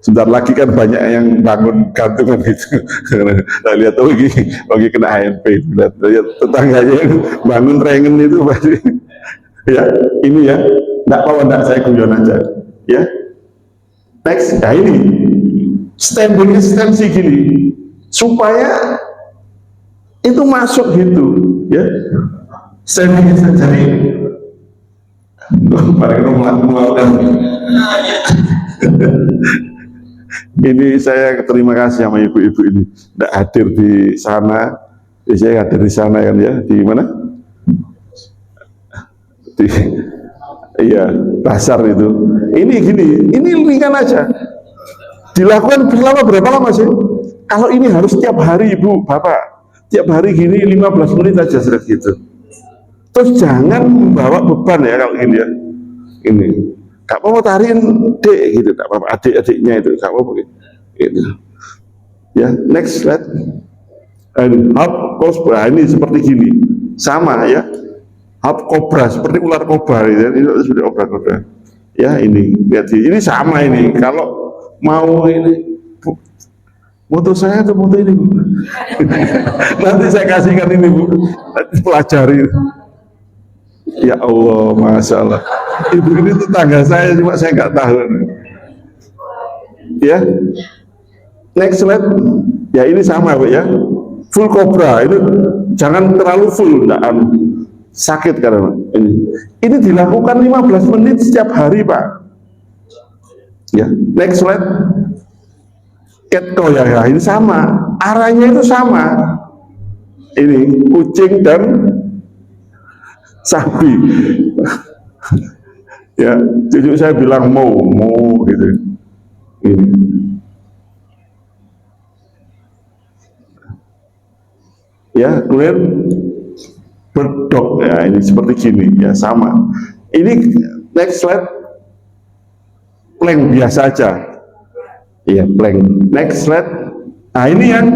Sebentar lagi kan banyak yang bangun gantungan gitu. Saya lihat oh lagi kena HNP. Lihat tetangganya yang bangun rengen itu pasti. Ya, ini ya. Enggak apa-apa, enggak, saya guyon aja. Ya. Next, nah ini standing extensi gini supaya itu masuk gitu, ya. Standing extensi jadi mereka melakukan ini saya terima kasih sama ibu-ibu ini tidak hadir di sana, saya hadir di sana kan ya, di mana? Di iya, pasar itu. Ini gini, ini ringan aja. Dilakukan selama berapa lama sih? Kalau ini harus tiap hari ibu, bapak, tiap hari gini 15 menit aja seret gitu. Terus jangan membawa beban ya kalau gini ya. Ini, gak apa-apa tariin dek gitu, gak apa-apa adik-adiknya itu, gak apa-apa gitu. Ya, next slide. Hub cobra ini seperti gini, sama ya. Hub cobra seperti ular kobra ya. Ini seperti kobra-kobra. Ya ini, lihat ini sama ini. Kalau mau ini foto saya atau foto ini Bu? Nanti saya kasihkan ini Bu, nanti pelajari. Ya Allah, Masya Allah, ibu ini tetangga saya, cuma saya nggak tahu ya. Next slide. Ya ini sama Bu ya, full cobra. Ini jangan terlalu full, enggak sakit karena ini dilakukan 15 menit setiap hari Pak ya. Next slide. Catcall ya, ini sama, arahnya itu sama, ini kucing dan sapi ya. Jadi saya bilang mau gitu ini. Ya, kemudian berdog ya, ini seperti gini ya, sama ini. Next slide. Plank biasa aja ya, plank. Next slide. Nah ini yang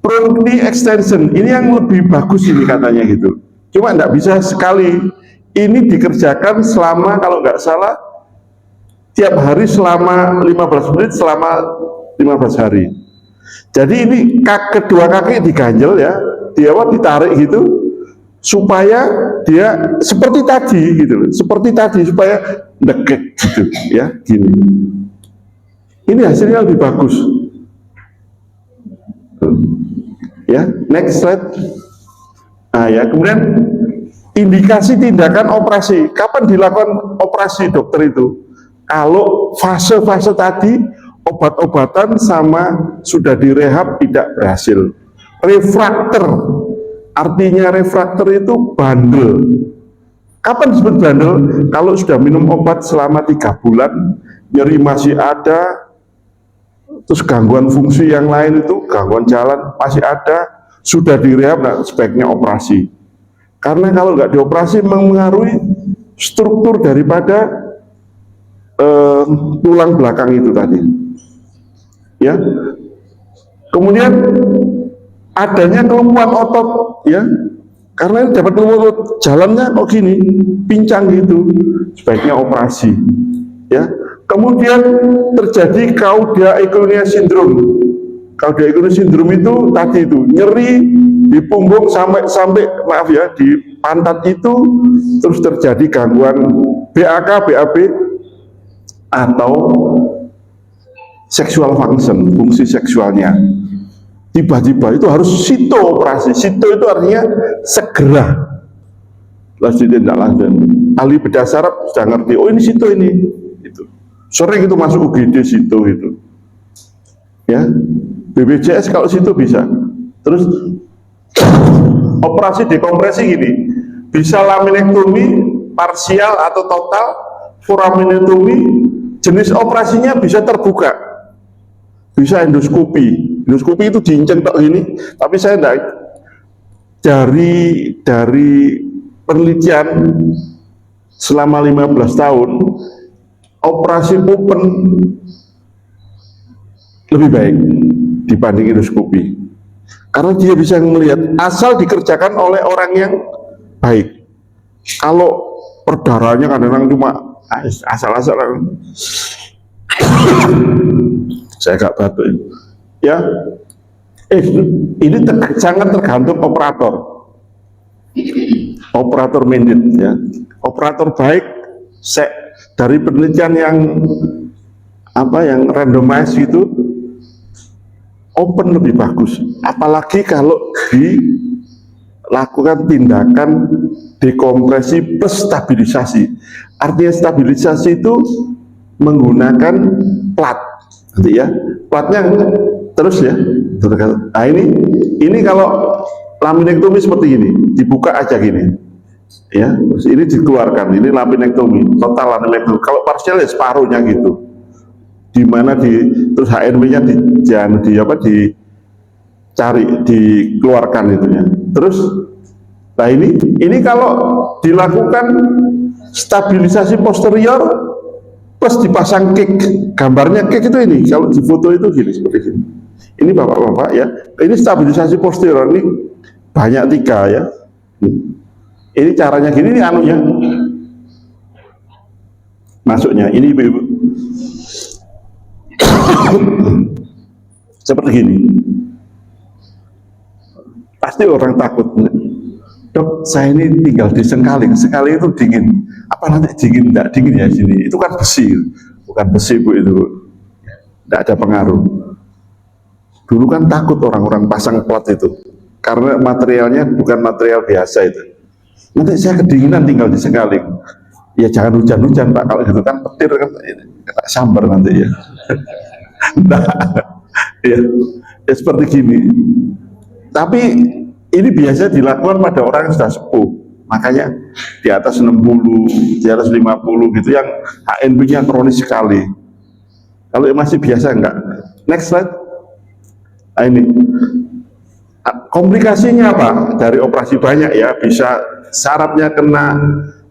prone knee extension, ini yang lebih bagus ini katanya gitu, cuma enggak bisa sekali. Ini dikerjakan selama kalau nggak salah tiap hari selama 15 menit selama 15 hari. Jadi ini kedua kaki diganjel ya, ditarik gitu supaya dia seperti tadi gitu, seperti tadi supaya deket gitu ya, gini. Ini hasilnya lebih bagus. Ya, next slide. Nah ya, kemudian indikasi tindakan operasi. Kapan dilakukan operasi dokter itu? Kalau fase-fase tadi obat-obatan sama sudah direhab tidak berhasil. Refraktor, artinya refraktor itu bandel. Kapan disebut bandel? Kalau sudah minum obat selama 3 bulan, nyeri masih ada, terus gangguan fungsi yang lain itu, gangguan jalan masih ada, sudah direhab, nah sebaiknya operasi. Karena kalau nggak dioperasi mengaruhi struktur daripada tulang belakang itu tadi. Ya. Kemudian adanya kelumpuhan otot, ya. Karena dapat kelumpuhan otot, jalannya kok gini, pincang gitu, sebaiknya operasi. Ya. Kemudian terjadi cauda equina syndrome. Cauda equina syndrome itu tadi itu nyeri di punggung sampai maaf ya, di pantat itu, terus terjadi gangguan BAK, BAB atau sexual function, fungsi seksualnya. Tiba-tiba itu harus sito operasi. Sito itu artinya segera. Lanjut tidak lanjut. Ahli bedah saraf sudah ngerti. Oh ini sito ini. Itu. Sering itu masuk UGD sito itu. Ya, BPJS kalau sito bisa. Terus operasi dekompresi gini. Bisa laminektomi parsial atau total, foraminektomi. Jenis operasinya bisa terbuka, bisa endoskopi. Endoskopi itu diinceng tok gini, tapi saya enggak, dari penelitian selama 15 tahun operasi open lebih baik dibanding endoskopi, karena dia bisa melihat asal dikerjakan oleh orang yang baik. Kalau perdarahannya kadang-kadang cuma asal-asal Saya agak batuk ini. Ya, ini sangat tergantung operator mandate ya. Operator baik dari penelitian yang randomize itu open lebih bagus. Apalagi kalau dilakukan tindakan dekompresi plus stabilisasi. Artinya stabilisasi itu menggunakan plat, nanti ya, platnya terus ya. Nah ini kalau laminektomi seperti ini, dibuka aja gini, ya, terus ini dikeluarkan, ini laminektomi, total laminektomi. Kalau parsial ya separuhnya gitu, dimana terus HNP-nya dikeluarkan itunya. Terus, nah ini kalau dilakukan stabilisasi posterior plus dipasang kick, gambarnya kick itu ini, kalau di foto itu gini seperti ini. Ini bapak-bapak ya, ini stabilisasi posterior, ini banyak 3 ya. Ini caranya gini, ini anunya masuknya, ini ibu-ibu seperti gini. Pasti orang takut, dok saya ini tinggal di Sengkaling itu dingin, apa nanti dingin? Enggak dingin ya sini, itu kan besi, bukan besi bu, itu enggak ada pengaruh. Dulu kan takut orang-orang pasang plat itu, karena materialnya bukan material biasa itu. Nanti saya kedinginan tinggal di Sengkaling. Ya jangan hujan-hujan pak, kalau gitu kan petir kan kena sambar nanti ya. Nah, ya seperti gini. Tapi ini biasa dilakukan pada orang yang sudah sepuh, makanya di atas 60, di atas 50 gitu, yang HNP-nya kronis sekali. Kalau yang masih biasa enggak. Next slide. Nah, ini komplikasinya apa? Dari operasi banyak ya, bisa sarafnya kena,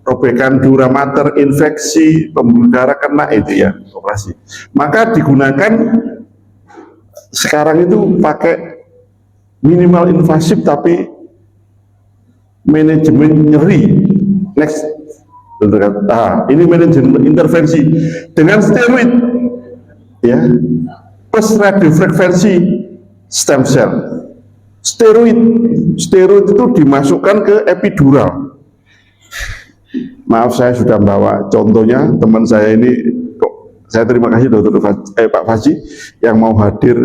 robekan dura mater, infeksi, pembuluh darah kena, itu ya operasi. Maka digunakan sekarang itu pakai minimal invasif tapi manajemen nyeri. Next. Nah, ini manajemen intervensi dengan steroid ya, plus radiofrekuensi stem cell. Steroid itu dimasukkan ke epidural. Maaf saya sudah bawa contohnya teman saya ini, saya terima kasih Pak Faji yang mau hadir.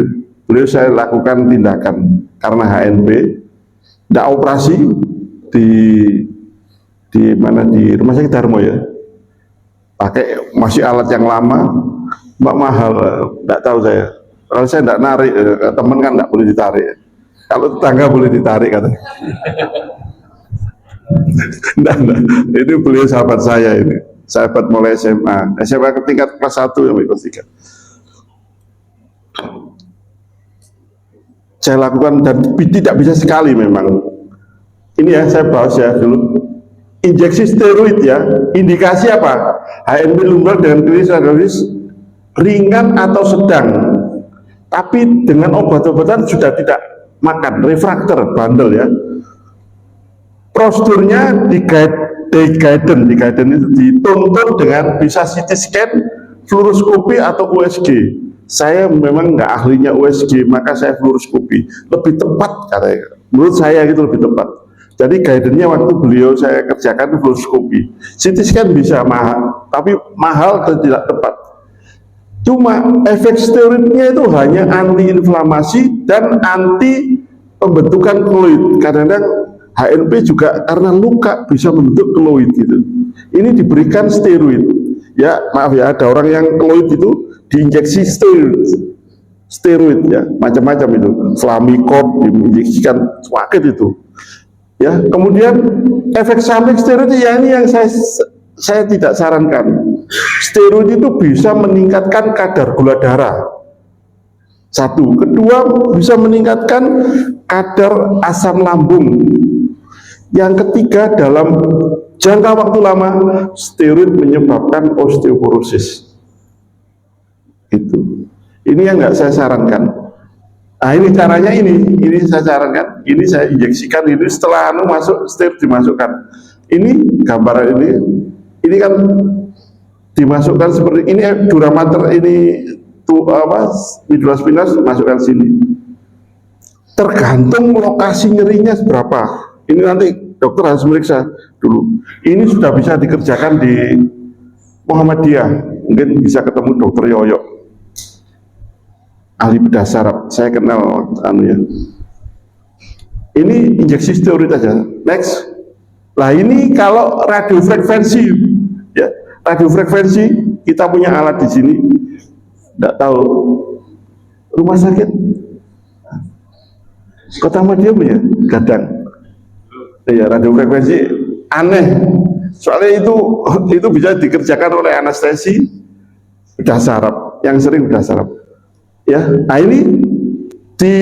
Beliau saya lakukan tindakan karena HNP, tidak operasi di mana, di Rumah Sakit Darmo ya, pakai masih alat yang lama, mbak mahal, tidak tahu saya. Kalau saya tidak narik, teman kan tidak boleh ditarik. Kalau tetangga boleh ditarik katanya. Nah, ini beliau sahabat saya ini, sahabat mulai SMA ke tingkat kelas 1 sampai kelas 3. Saya lakukan dan tidak bisa sekali memang. Ini ya saya bahas ya dulu. Injeksi steroid ya, indikasi apa? HNP lumbar dengan klinis ringan atau sedang. Tapi dengan obat-obatan sudah tidak makan, refraktor, bandel ya. Prosedurnya di guidance itu dituntun dengan bisa CT scan, fluoroskopi atau USG. Saya memang nggak ahlinya USG, maka saya fluoroskopi. Lebih tepat katanya, menurut saya gitu lebih tepat. Jadi guidance-nya waktu beliau saya kerjakan fluoroskopi. CT scan bisa mahal, tapi mahal dan tidak tepat. Cuma efek steroidnya itu hanya anti-inflamasi dan anti pembentukan keloid. Kadang-kadang HNP juga karena luka bisa membentuk keloid gitu. Ini diberikan steroid. Ya maaf ya, ada orang yang keloid itu diinjeksi steroid ya, macam-macam itu. Flamicort diinjeksikan, sakit itu. Ya, kemudian efek samping steroid ya ini yang saya tidak sarankan. Steroid itu bisa meningkatkan kadar gula darah. Satu, kedua bisa meningkatkan kadar asam lambung. Yang ketiga, dalam jangka waktu lama steroid menyebabkan osteoporosis. Itu. Ini yang nggak saya sarankan. Nah ini caranya ini saya sarankan. Ini saya injeksikan ini setelah masuk steroid dimasukkan. Ini gambaran ini kan dimasukkan seperti ini, dura mater ini tuh apa, midula spinas masukkan sini. Tergantung lokasi nyerinya berapa. Ini nanti dokter harus meriksa dulu. Ini sudah bisa dikerjakan di Muhammadiyah, mungkin bisa ketemu dokter Yoyo, ahli bedah saraf, saya kenal ya. Ini injeksi steroid aja. Next. Lah ini kalau radiofrekuensi, ya, radiofrekuensi kita punya alat di sini. Tidak tahu rumah sakit Kota Madia punya gadang. Ya, radiofrekuensi aneh. Soalnya itu bisa dikerjakan oleh anestesi bedah saraf, yang sering bedah saraf. Ya, nah ini di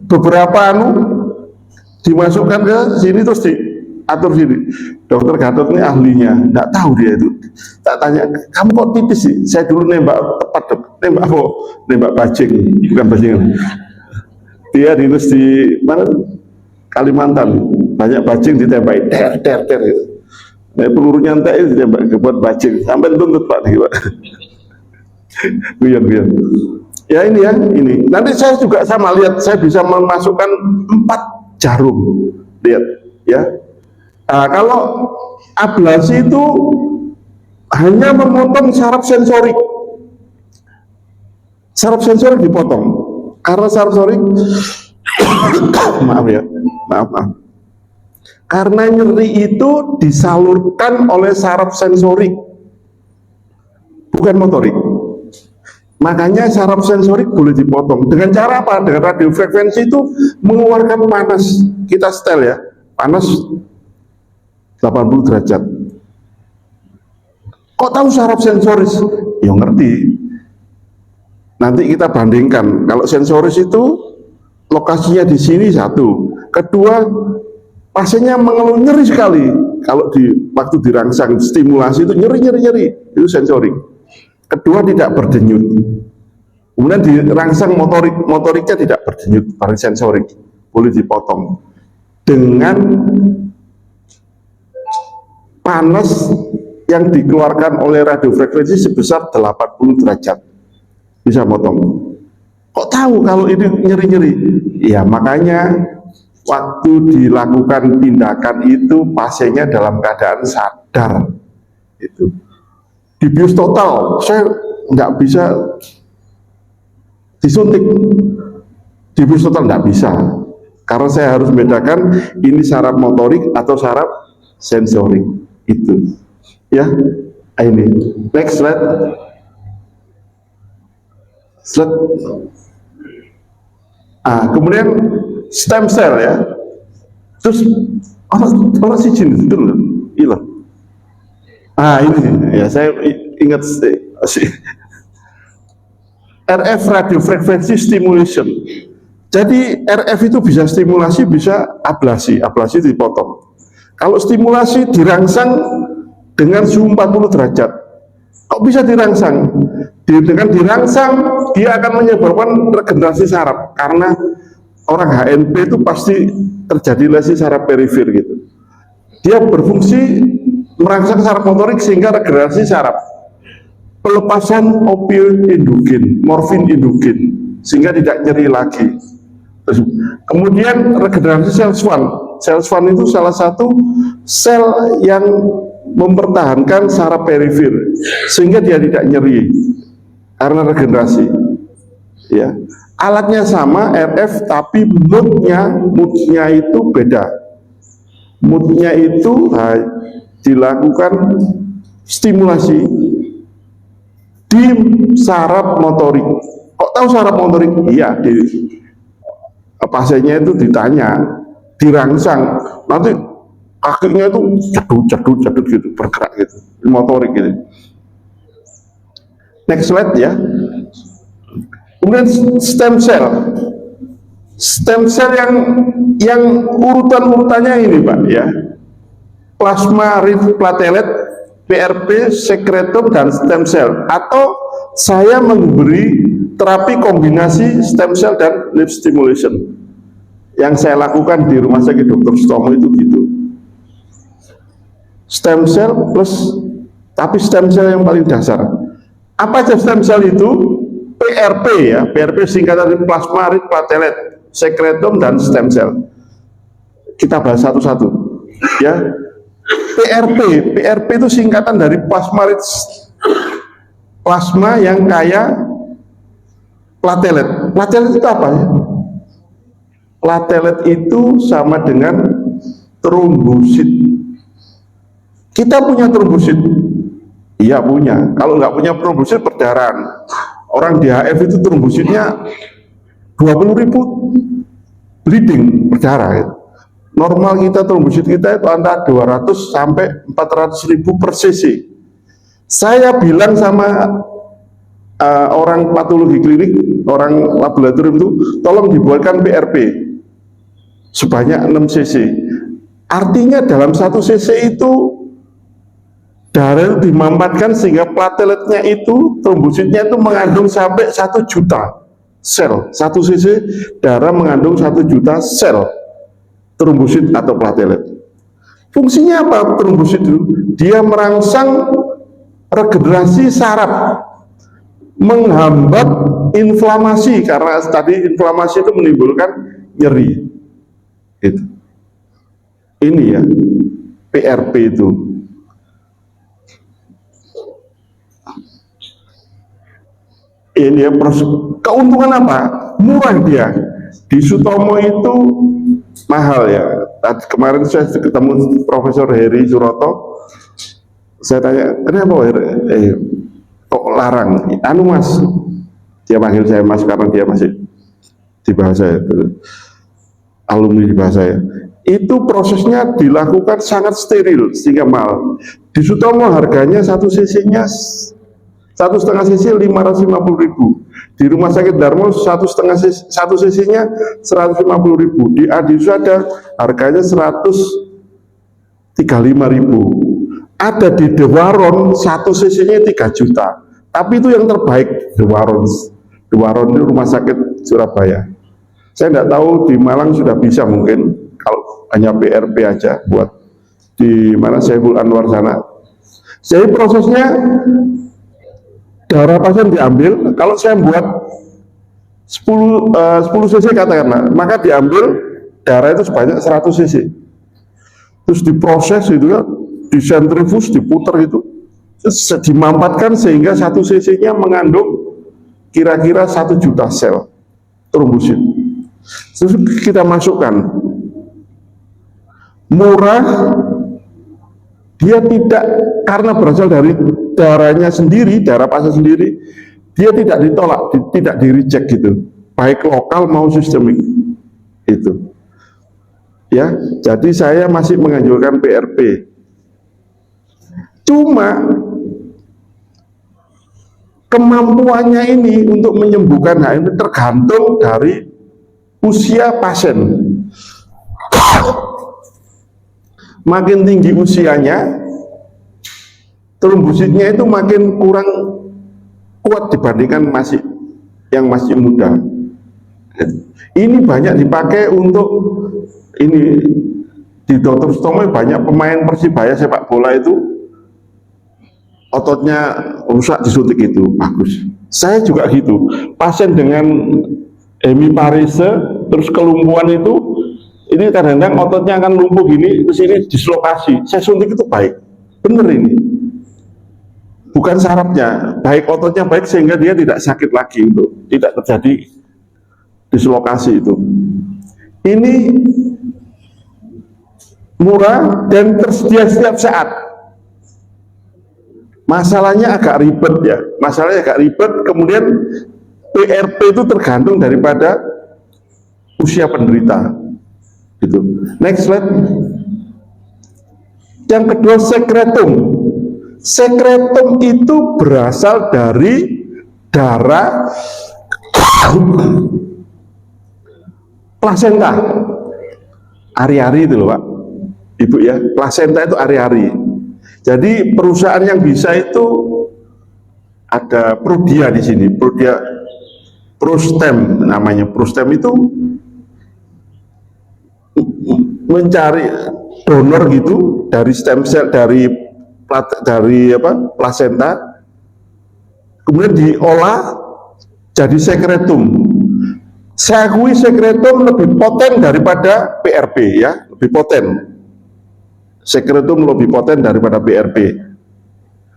beberapa dimasukkan ke sini terus diatur sini. Dokter Gatot ini ahlinya, nggak tahu dia itu. Tak tanya, kamu kok tipis sih? Saya dulu nembak tepat, dok. Nembak apa? Nembak bajing, bukan bajing. Dia dinas di mana? Kalimantan, banyak bajing ditembak, ter gitu. Nah, pelurunya entek itu ditembak buat bajing, sampai tuntut Pak nih, Pak. Guyon. Ya ini ya, ini. Nanti saya juga sama lihat, saya bisa memasukkan 4 jarum. Lihat, ya. Nah, kalau ablasi itu hanya memotong saraf sensorik. Saraf sensorik dipotong. Karena saraf sensorik maaf. Karena nyeri itu disalurkan oleh saraf sensorik, bukan motorik. Makanya saraf sensorik boleh dipotong. Dengan cara apa? Dengan radiofrekuensi itu mengeluarkan panas. Kita setel ya, panas 80 derajat. Kok tahu saraf sensoris? Ya ngerti. Nanti kita bandingkan. Kalau sensoris itu lokasinya di sini satu. Kedua, pasiennya mengeluh nyeri sekali. Kalau waktu dirangsang stimulasi itu nyeri. Itu sensorik. Kedua, tidak berdenyut. Kemudian dirangsang motoriknya tidak berdenyut, baru sensorik. Boleh dipotong dengan panas yang dikeluarkan oleh radiofrekuensi sebesar 80 derajat. Bisa potong. Kok tahu kalau ini nyeri-nyeri? Ya makanya waktu dilakukan tindakan itu pasiennya dalam keadaan sadar. Itu dibius total, saya nggak bisa disuntik. Dibius total nggak bisa, karena saya harus membedakan ini saraf motorik atau saraf sensorik. Itu ya. Ini next slide. Kemudian stem cell ya. Terus orang si jenis itu loh, ini. Ini ya, saya ingat RF radiofrekuensi stimulation. Jadi RF itu bisa stimulasi, bisa ablasi. Ablasi dipotong. Kalau stimulasi dirangsang dengan suhu 40 derajat. Kok bisa dirangsang? Dengan dirangsang dia akan menyebabkan regenerasi saraf, karena orang HNP itu pasti terjadi lesi saraf perifer gitu. Dia berfungsi merangsang saraf motorik sehingga regenerasi saraf, pelepasan opioid endogen, morfin endogen, sehingga tidak nyeri lagi. Terus, kemudian regenerasi sel Schwann. Sel Schwann itu salah satu sel yang mempertahankan saraf perifer sehingga dia tidak nyeri karena regenerasi. Ya, alatnya sama RF, tapi moodnya itu beda. Moodnya itu dilakukan stimulasi di saraf motorik. Kok tahu saraf motorik? Iya, pasiennya itu ditanya, dirangsang, nanti kakinya itu cedut gitu, bergerak gitu, motorik gitu. Next slide ya. Kemudian stem cell yang urutannya ini Pak ya, plasma rich platelet, PRP, sekretum, dan stem cell. Atau saya memberi terapi kombinasi stem cell dan lip stimulation yang saya lakukan di Rumah Sakit Dr. Sutomo itu gitu. Stem cell plus Tapi stem cell yang paling dasar. Apa aja stem cell itu? PRP ya, PRP singkatan dari plasma rich platelet, secretum dan stem cell. Kita bahas satu-satu ya. PRP itu singkatan dari plasma rich, plasma yang kaya platelet. Platelet itu apa ya? Platelet itu sama dengan trombosit. Kita punya trombosit? Iya punya. Kalau nggak punya trombosit perdarahan. Orang di HF itu trombositnya 20.000 bleeding berdarah. Normal kita trombosit kita itu antara 200 sampai 400.000 per cc. Saya bilang sama orang patologi klinik, orang laboratorium itu, tolong dibuatkan PRP sebanyak 6 cc. Artinya dalam 1 cc itu darah dimampatkan sehingga plateletnya itu, trombositnya itu mengandung sampai 1 juta sel. 1 cc darah mengandung 1 juta sel trombosit atau platelet. Fungsinya apa trombosit itu? Dia merangsang regenerasi saraf, menghambat inflamasi, karena tadi inflamasi itu menimbulkan nyeri. Ini ya PRP itu. Ini ya proses. Keuntungan apa? Murah dia. Di Sutomo itu mahal ya. Kemarin saya ketemu Profesor Heri Suroto. Saya tanya, kenapa kok larang? Anu mas, dia panggil saya mas karena dia masih di bahasa alumni di bahasa ya. Itu prosesnya dilakukan sangat steril sehingga mahal. Di Sutomo harganya 1 cc-nya 1,5 cc 550.000. Di Rumah Sakit Darmo 1 cc-nya 150.000. Di Adisada harganya 135.000. Ada di Dewaron 1 cc-nya 3 juta. Tapi itu yang terbaik Dewaron. Dewaron itu Rumah Sakit Surabaya. Saya tidak tahu di Malang sudah bisa mungkin kalau hanya PRP aja buat di mana Saiful Anwar sana. Jadi prosesnya darah pasien diambil, kalau saya buat 10 cc katakanlah, maka diambil darah itu sebanyak 100 cc. Terus diproses itu ya, disentrifus, diputer itu, terus dimampatkan sehingga 1 cc-nya mengandung kira-kira 1 juta sel trombosit. Terus kita masukkan, murah, dia tidak, karena berasal dari darahnya sendiri, darah pasien sendiri, dia tidak ditolak, tidak di reject gitu, baik lokal mau sistemik itu ya. Jadi saya masih menganjurkan PRP. Cuma kemampuannya ini untuk menyembuhkan hal ini tergantung dari usia pasien. Makin tinggi usianya, trombositnya itu makin kurang kuat dibandingkan yang masih muda. Ini banyak dipakai untuk ini di Dr. Sutomo, banyak pemain Persibaya sepak bola itu ototnya rusak disuntik itu bagus. Saya juga gitu. Pasien dengan hemiparese terus kelumpuhan itu, ini kadang-kadang ototnya akan lumpuh gini, terus ini dislokasi. Saya suntik itu baik, bener ini. Bukan sarafnya, baik ototnya baik sehingga dia tidak sakit lagi, untuk tidak terjadi dislokasi itu. Ini murah dan tersedia setiap saat. Masalahnya agak ribet ya, masalahnya agak ribet. Kemudian PRP itu tergantung daripada usia penderita. Gitu. Next slide. Yang kedua, sekretum. Sekretum itu berasal dari darah plasenta. Ari-ari itu loh Pak, Ibu ya. Plasenta itu ari-ari. Jadi perusahaan yang bisa itu ada Prodia di sini. Prodia, Prostem namanya. Prostem itu mencari donor gitu dari stem cell, dari dari plasenta, kemudian diolah jadi sekretum. Saya akui sekretum lebih poten daripada PRP ya, lebih poten. Sekretum lebih poten daripada PRP.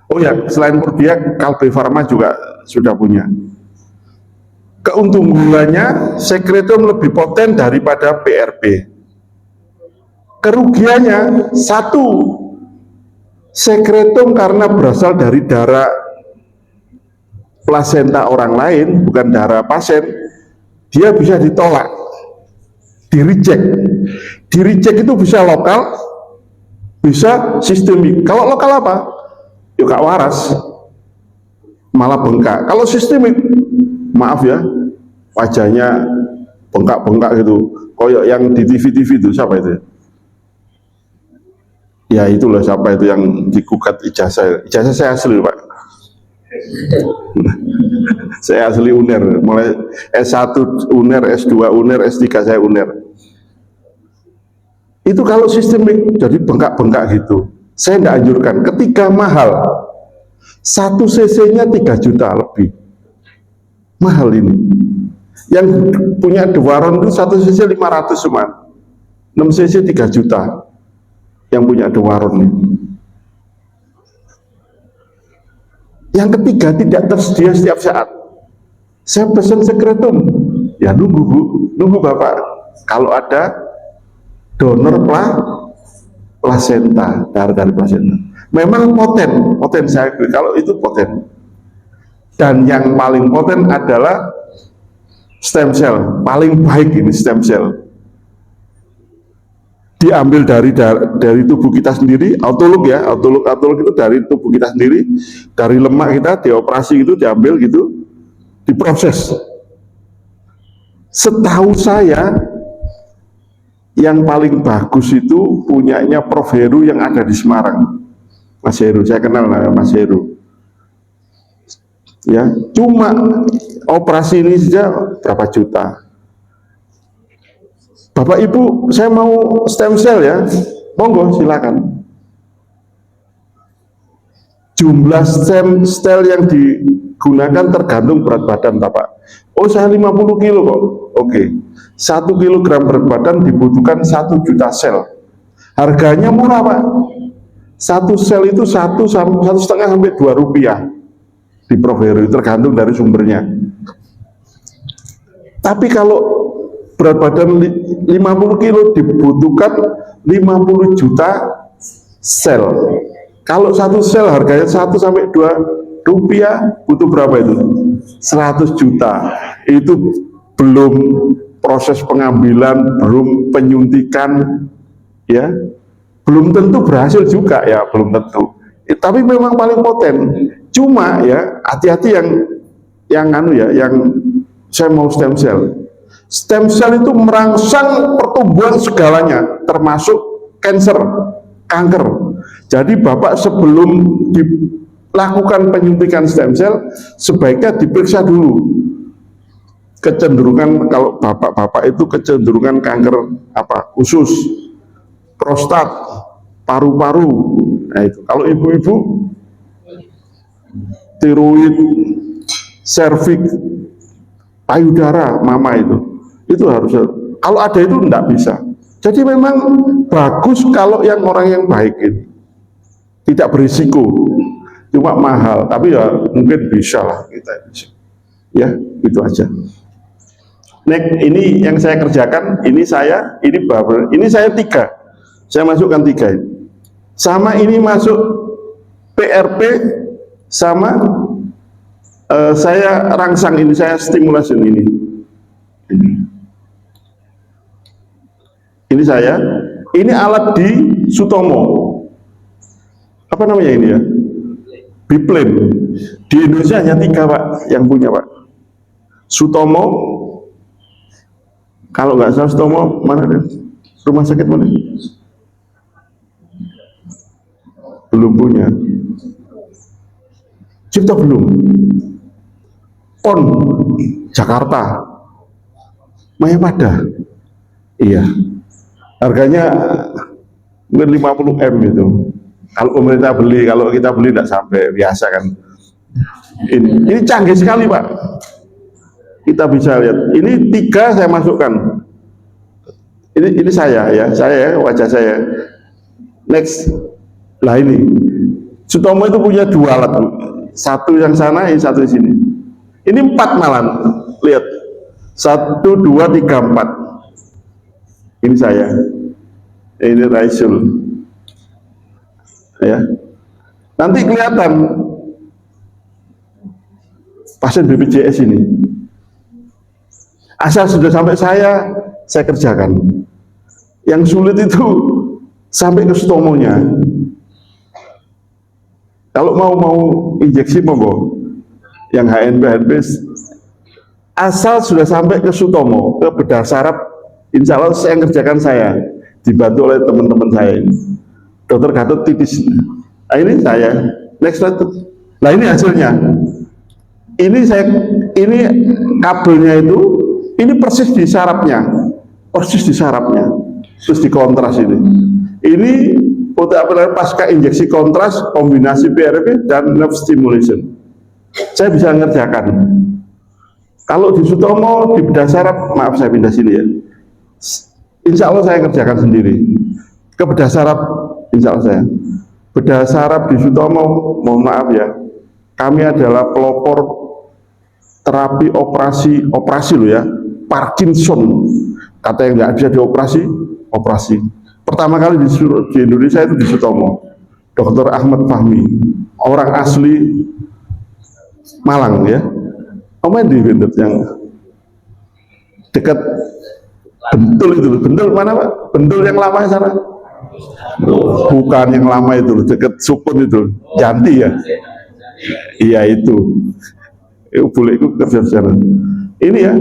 Oh ya, selain Corbiak, Kalbe Farma juga sudah punya. Keuntungannya sekretum lebih poten daripada PRP. Kerugiannya satu, sekretum karena berasal dari darah plasenta orang lain, bukan darah pasien, dia bisa ditolak, di-reject. Di-reject itu bisa lokal, bisa sistemik. Kalau lokal apa? Ya gak waras, malah bengkak. Kalau sistemik, maaf ya, wajahnya bengkak-bengkak gitu, koyok yang di TV-TV itu, siapa itu? Ya itulah siapa itu yang digugat ijazah. Ijazah saya asli Pak. Saya asli UNER, mulai S1 UNER, S2 UNER, S3 saya UNER. Itu kalau sistemik jadi bengkak-bengkak gitu, saya tidak anjurkan. Ketiga mahal, 1 cc-nya 3 juta lebih, mahal ini. Yang punya Dewaron itu 1 cc 500 cuma, 6 cc 3 juta yang punya Dewaron ini. Yang ketiga, tidak tersedia setiap saat. Saya pesan sekretum, ya nunggu Bu, nunggu Bapak. Kalau ada donor plasenta, darah dari plasenta. Memang poten saya akui, kalau itu poten. Dan yang paling poten adalah stem cell, paling baik ini stem cell. Diambil dari tubuh kita sendiri, autolog ya, autolog itu dari tubuh kita sendiri, dari lemak kita, dioperasi gitu, diambil gitu, diproses. Setahu saya, yang paling bagus itu punyanya Prof. Heru yang ada di Semarang. Mas Heru, saya kenal Mas Heru. Ya, cuma operasi ini saja berapa juta. Bapak Ibu, saya mau stem cell ya, monggo silakan. Jumlah stem cell yang digunakan tergantung berat badan Bapak. Oh saya 50 kilo kok, oke. 1 kilogram berat badan dibutuhkan 1 juta sel. Harganya murah Pak. 1 sel itu 1,5 sampai 2 rupiah di Prof. Heru, tergantung dari sumbernya. Tapi kalau berat badan 50 kilo dibutuhkan 50 juta sel. Kalau 1 sel harganya 1 sampai 2 rupiah, butuh berapa itu? 100 juta. Itu belum proses pengambilan, belum penyuntikan, ya, belum tentu berhasil juga ya, belum tentu. Tapi memang paling poten. Cuma ya hati-hati yang saya mau stem cell. Stem cell itu merangsang pertumbuhan segalanya, termasuk kanker. Jadi Bapak sebelum dilakukan penyuntikan stem cell, sebaiknya diperiksa dulu kecenderungan. Kalau bapak-bapak itu kecenderungan kanker usus, prostat, paru-paru. Nah itu. Kalau ibu-ibu, tiroid, serviks, payudara, mama itu harus. Kalau ada itu enggak bisa. Jadi memang bagus kalau orang yang baik ini tidak berisiko, cuma mahal, tapi ya mungkin bisa lah kita bisa. Ya itu aja. Next, ini yang saya kerjakan, ini saya 3, saya masukkan 3 ini. Sama ini masuk PRP, sama saya rangsang ini, saya stimulasi ini. Ini saya, ini alat di Sutomo. Apa namanya ini ya? Biplane. Di Indonesia hanya 3 Pak yang punya Pak. Sutomo, kalau nggak salah Sutomo mana deh? Rumah sakit mana? Belum punya. Cipta belum. PON Jakarta, Mayapada, iya, harganya mungkin 50 M itu, Kalau pemerintah beli, kalau kita beli tidak sampai, biasa kan. Ini canggih sekali Pak. Kita bisa lihat. Ini 3 saya masukkan. Ini saya ya, wajah saya. Next, lah ini. Sutomo itu punya 2 alat, Bu. Satu yang sana, ini satu di sini. Ini 4 malam. Lihat, 1, 2, 3, 4. Ini saya. Ini Raisul. Ya. Nanti kelihatan pasien BPJS ini. Asal sudah sampai saya kerjakan. Yang sulit itu sampai ke Sutomonya. Kalau mau injeksi monggo, yang HNP asal sudah sampai ke Sutomo, ke bedah saraf, insya Allah saya kerjakan, saya dibantu oleh teman-teman saya ini. Dokter Gatot Titis. Nah, ini saya. Next slide. Nah ini hasilnya. Ini kabelnya itu, ini persis di sarafnya, terus dikontras ini. Ini foto apa pasca injeksi kontras kombinasi PRP dan nerve stimulation. Saya bisa ngerjakan. Kalau di Sutomo di bedah saraf, maaf saya pindah sini ya. Insya Allah saya kerjakan sendiri. Ke bedah saraf, insya Allah saya. Bedah saraf di Sutomo, mohon maaf ya. Kami adalah pelopor terapi operasi loh ya. Parkinson. Kata yang nggak bisa dioperasi, operasi. Pertama kali di Indonesia itu di Sutomo, Dr. Ahmad Fahmi, orang asli Malang ya. Komen di Bendet yang dekat Bentul itu, Bentul mana Pak? Bentul yang lama sana? Bukan yang lama itu, dekat Sukun itu, Janti ya. Iya itu. Boleh ikut kerja di sana. Ini ya,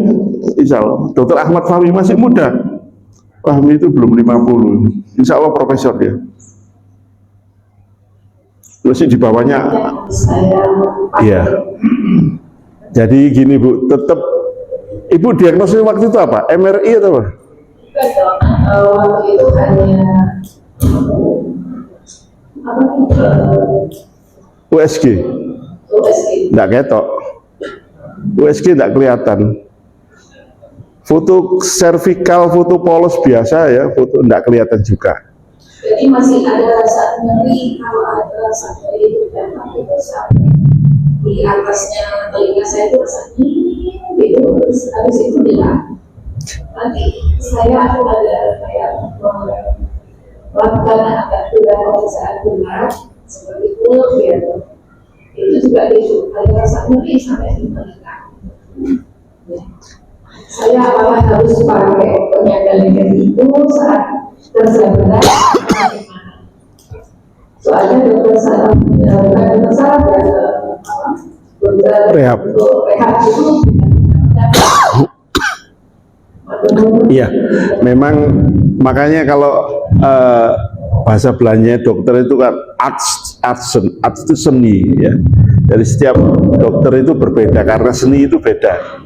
insya Allah. Dr. Ahmad Fahmi masih muda. Fahmi itu belum 50. Insya Allah profesor dia. Terus di bawahnya, iya. Jadi gini Bu, tetap Ibu diagnosis waktu itu apa? MRI atau apa? Waktu itu hanya USG. Nggak ketok. USG nggak kelihatan. Foto servikal, foto polos biasa ya, foto nggak kelihatan juga. Jadi masih ada rasa nyeri, kalau ada rasa nyeri itu dan itu sampai di atasnya telinga saya itu rasa nyeri gitu, terus habis itu bilang nanti saya akan ada kayak melakukan agak berat pemeriksaan berat seperti itu gitu. Itu juga ada rasa nyeri sampai di telinga. Ya. Saya apakah harus pakai penyangga leher itu saat kerja berat? Soalnya dokter saraf rehab itu iya, memang makanya kalau bahasa Belandanya dokter itu kan arts itu seni ya. Dari setiap dokter itu berbeda karena seni itu beda.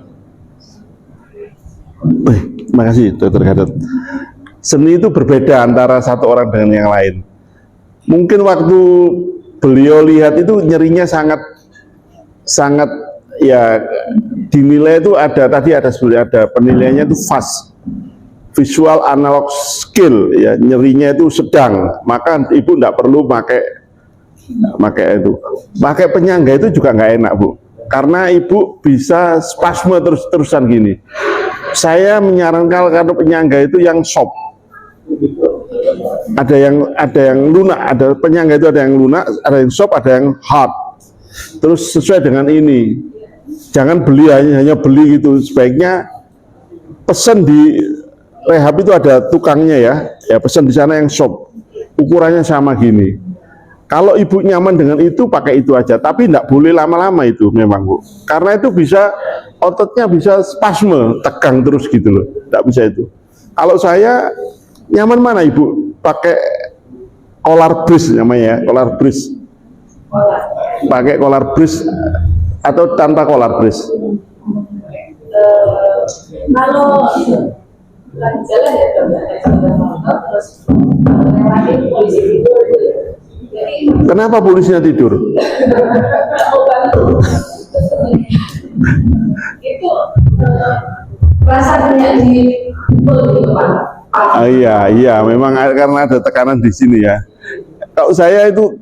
Makasih Dokter Gatot. Seni itu berbeda antara satu orang dengan yang lain. Mungkin waktu beliau lihat itu nyerinya sangat ya, dinilai itu ada sebenarnya ada penilaiannya itu fast, visual analog skill ya, nyerinya itu sedang, maka ibu tidak perlu pakai penyangga itu juga nggak enak Bu, karena ibu bisa spasme terus-terusan gini. Saya menyarankan kalau penyangga itu yang soft. Ada yang lunak, ada penyangga itu ada yang lunak, ada yang soft, ada yang hard. Terus sesuai dengan ini. Jangan beli hanya beli gitu. Sebaiknya pesan di rehab itu ada tukangnya ya. Ya pesan di sana yang soft. Ukurannya sama gini. Kalau ibu nyaman dengan itu pakai itu aja, tapi tidak boleh lama-lama itu memang Bu. Karena itu bisa ototnya bisa spasme, tegang terus gitu loh. Tidak bisa itu. Kalau saya nyaman mana ibu? Pakai collar brace namanya ya, collar brace. Pakai collar brace atau tanpa collar brace? Kalau lagi jalan ya terus polisi itu Jadi Kenapa polisinya tidur? obat itu rasanya di depan. Iya, memang karena ada tekanan di sini ya. Kalau saya itu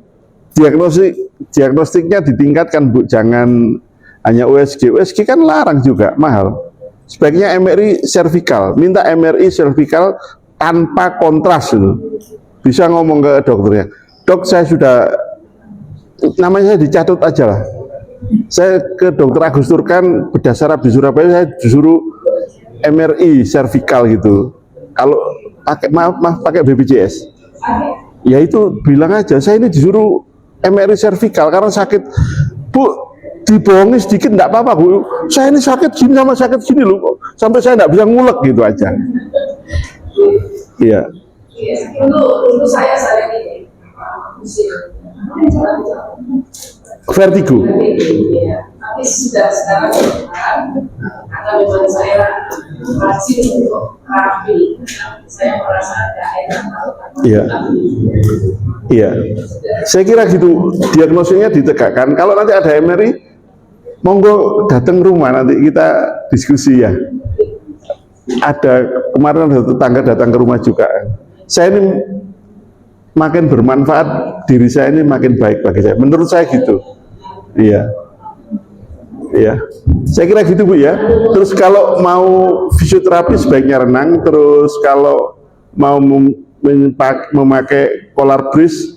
diagnostiknya ditingkatkan, Bu. Jangan hanya USG. USG kan larang juga, mahal. Sebaiknya MRI servikal. Minta MRI servikal tanpa kontras itu. Bisa ngomong ke dokternya. Dok, saya sudah, namanya saya dicatat aja lah. Saya ke dokter Agus Turkan bedah saraf di Surabaya, saya disuruh MRI servikal gitu. Kalau pakai maaf pakai BPJS, ya itu bilang aja saya ini disuruh MRI servikal karena sakit. Bu, dibohongi sedikit enggak apa-apa, Bu. Saya ini sakit gini sama sakit gini loh, sampai saya enggak bisa ngulek gitu aja. Iya. Dulu saya ini Vertigo. tapi sekarang karena memang saya rajin untuk terapi, saya merasa ada enak. Iya. Iya. Saya kira gitu, diagnosisnya ditegakkan. Kalau nanti ada MRI, monggo datang rumah, nanti kita diskusi ya. Ada kemarin ada tetangga datang ke rumah juga. Saya ini makin bermanfaat, diri saya ini makin baik bagi saya. Menurut saya gitu. Iya. Iya. Saya kira gitu, Bu ya. Terus kalau mau fisioterapi sebaiknya renang, terus kalau mau memakai collar brace,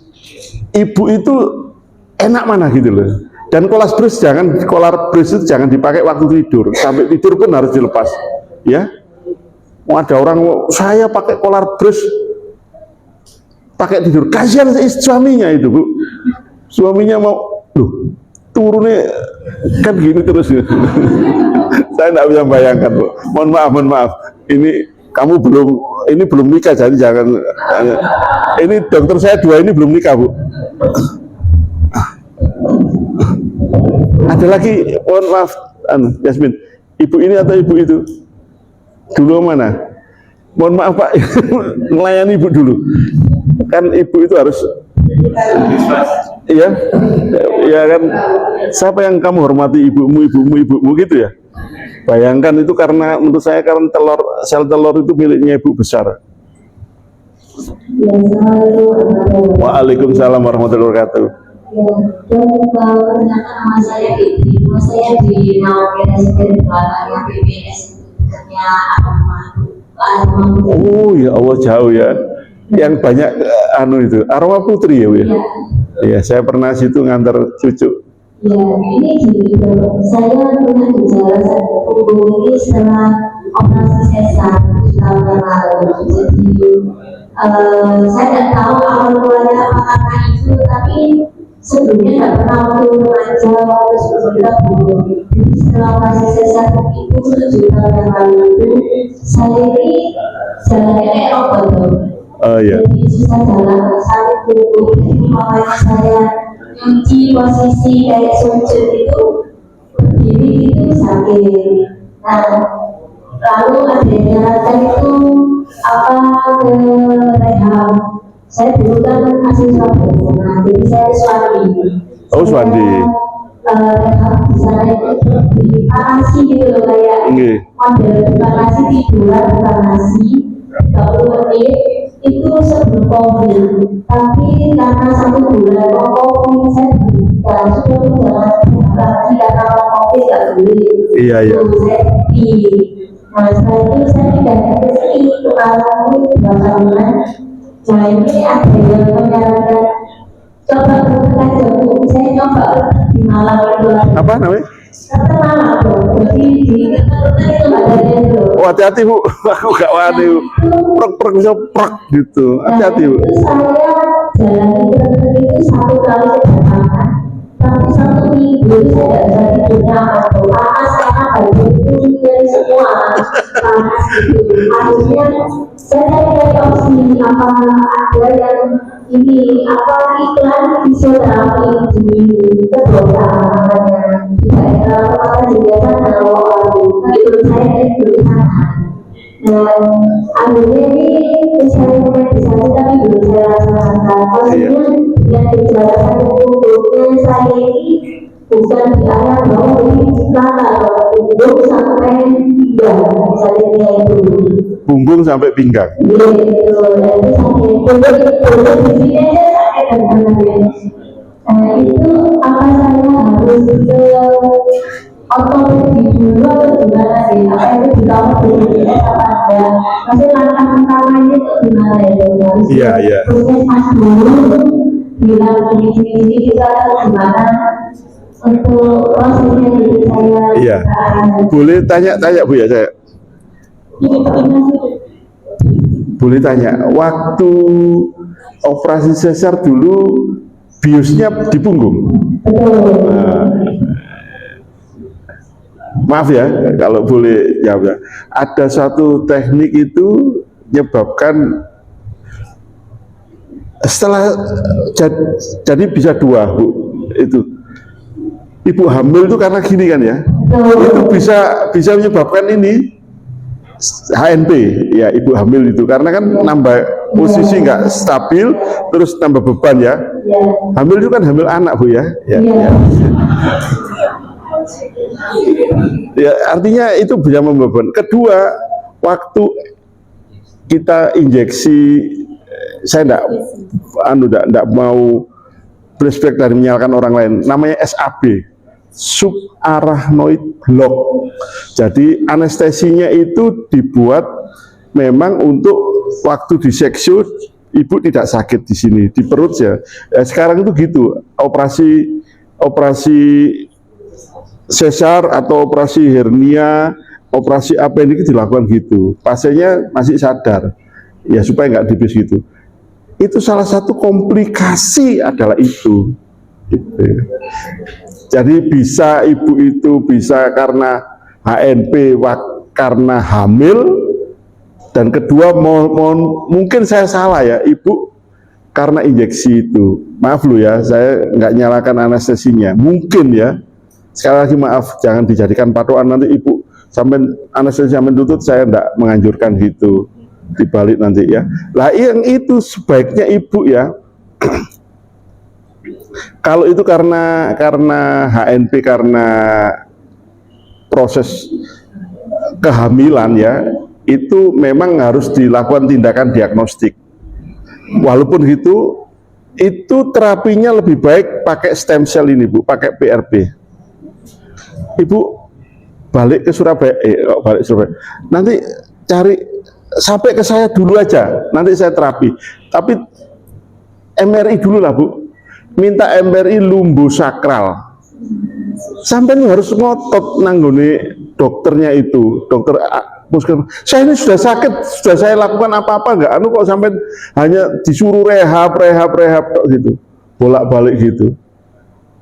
ibu itu enak mana gitu loh. Dan collar brace itu jangan dipakai waktu tidur. Sampai tidur pun harus dilepas. Ya. Ada orang, saya pakai collar brace pakai tidur, kasihan suaminya itu, Bu. Suaminya mau, loh, turunnya kan gini terus. Saya tidak bisa bayangkan, Bu. Mohon maaf. Ini kamu belum nikah, jadi jangan. Ini dokter saya dua ini belum nikah, Bu. Ada lagi, mohon maaf, Yasmin. Ibu ini atau ibu itu? Dulu mana? Mohon maaf, Pak. Melayani ibu dulu. Kan ibu itu harus, iya, ya kan, siapa yang kamu hormati, ibumu gitu ya. Bayangkan itu, karena menurut saya karena sel telur itu miliknya ibu besar. Waalaikumsalam warahmatullahi wabarakatuh. Ternyata nama saya Fitri, saya di Nawakera Sekitar belakangnya BPS, dekatnya Oh ya Allah, jauh ya. Yang banyak itu Aroma Putri ya, Bu ya. Iya, saya pernah situ ngantar cucu. Ya, ini gini, saya punya gejala punggung ini setelah operasi sesar 7 tahun yang lalu. Jadi saya tidak tahu awal mulanya apa karena itu, tapi sebelumnya tidak pernah waktu remaja waktu sebelumnya punggung. Jadi setelah operasi sesar itu 7 tahun yang lalu itu, saya ini jalannya kayak robot tuh. Iya. Jadi susah jalan, sakit punggung. Jadi makanya saya nyuci posisi kayak sujud itu berdiri itu sakit. Nah, lalu adanya itu apa ke rehab. Saya dulu kan masih Surabaya, jadi saya Swandi. Oh, Swandi. Rehab di sana itu di Panasi gitu loh, kayak model di Panasi, tiduran di Panasi 30 menit itu sebelum COVID. Tapi karena 1 bulan COVID saya sudah berjalan lagi karena COVID nggak boleh. Iya. Saya nah setelah itu saya pindah ke sini ke Malang ini 2 tahunan. Nah ini ada yang menyarankan coba bukan jauh, saya coba di Malang itu. Apa namanya? Kata Malang tuh, jadi di Kota itu ada itu. Oh, hati-hati, Bu. Aku gak wani, Bu. Prek bisa prek gitu. Hati-hati, Bu. Itu saya jalan itu 1 kali saya makan, tapi 1 minggu saya tidak bisa tidur nyaman. Panas karena baju itu dari semua panas gitu. Akhirnya saya cari opsi apa ada yang ini apa iklan fisioterapi di Kedota namanya di daerah Kota Jogja sana. Tapi belum saya belum sana. Dan akhirnya ini saya mulai di sana tapi belum saya laksanakan. Maksudnya yang gejala sakit punggungnya saya ini bukan di area bawah, ini di belakang kalau punggung sampai pinggang, misalnya itu. Punggung sampai pinggang. Iya gitu, jadi sakit punggung di sini aja sakit sebenarnya. Itu apa saya harus ke otopedi dulu atau gimana sih? Apa itu ditawar BPJS apa ada? Masih langkah pertamanya itu gimana itu? Harus Iya. puskesmas dulu bilang ini kita gimana untuk prosesnya dari saya. Iya. Boleh tanya Bu ya saya? Boleh tanya, waktu operasi sesar dulu biusnya di punggung? Betul. Nah, maaf ya kalau boleh jawab ya. Ada suatu teknik itu menyebabkan setelah jadi bisa dua Bu, itu ibu hamil itu karena gini kan ya, itu bisa menyebabkan ini HNP ya, ibu hamil itu karena kan nambah posisi nggak stabil, terus nambah beban ya. Hamil itu kan hamil anak Bu ya. Ya, artinya itu bisa membeban. Kedua, waktu kita injeksi, saya enggak mau flashback dari menyalahkan orang lain, namanya SAB, subarachnoid block. Jadi anestesinya itu dibuat memang untuk waktu diseksu ibu tidak sakit di sini, di perut ya. Sekarang itu gitu, operasi sesar atau operasi hernia, operasi appendix dilakukan gitu. Pasiennya masih sadar, ya supaya nggak dibis gitu. Itu salah satu komplikasi adalah itu. Gitu. Jadi bisa ibu itu bisa karena HNP, karena hamil, dan kedua mungkin saya salah ya, ibu karena injeksi itu. Maaf lu ya, saya nggak nyalakan anestesinya. Mungkin ya. Sekali lagi maaf, jangan dijadikan patokan nanti ibu sampai anestesi sampai lutut, saya enggak menganjurkan gitu, dibalik nanti ya. Lah yang itu sebaiknya ibu ya, kalau itu karena HNP, karena proses kehamilan ya, itu memang harus dilakukan tindakan diagnostik. Walaupun gitu, itu terapinya lebih baik pakai stem cell ini Bu, pakai PRP. Ibu balik ke Surabaya, nanti cari sampai ke saya dulu aja, nanti saya terapi. Tapi MRI dulu lah Bu, minta MRI lumbo sakral. Sampai ini harus ngotot nanggone dokternya itu, dokter puskesmas. Saya ini sudah sakit, sudah saya lakukan apa-apa nggak? Kok sampai hanya disuruh rehab gitu, bolak-balik gitu.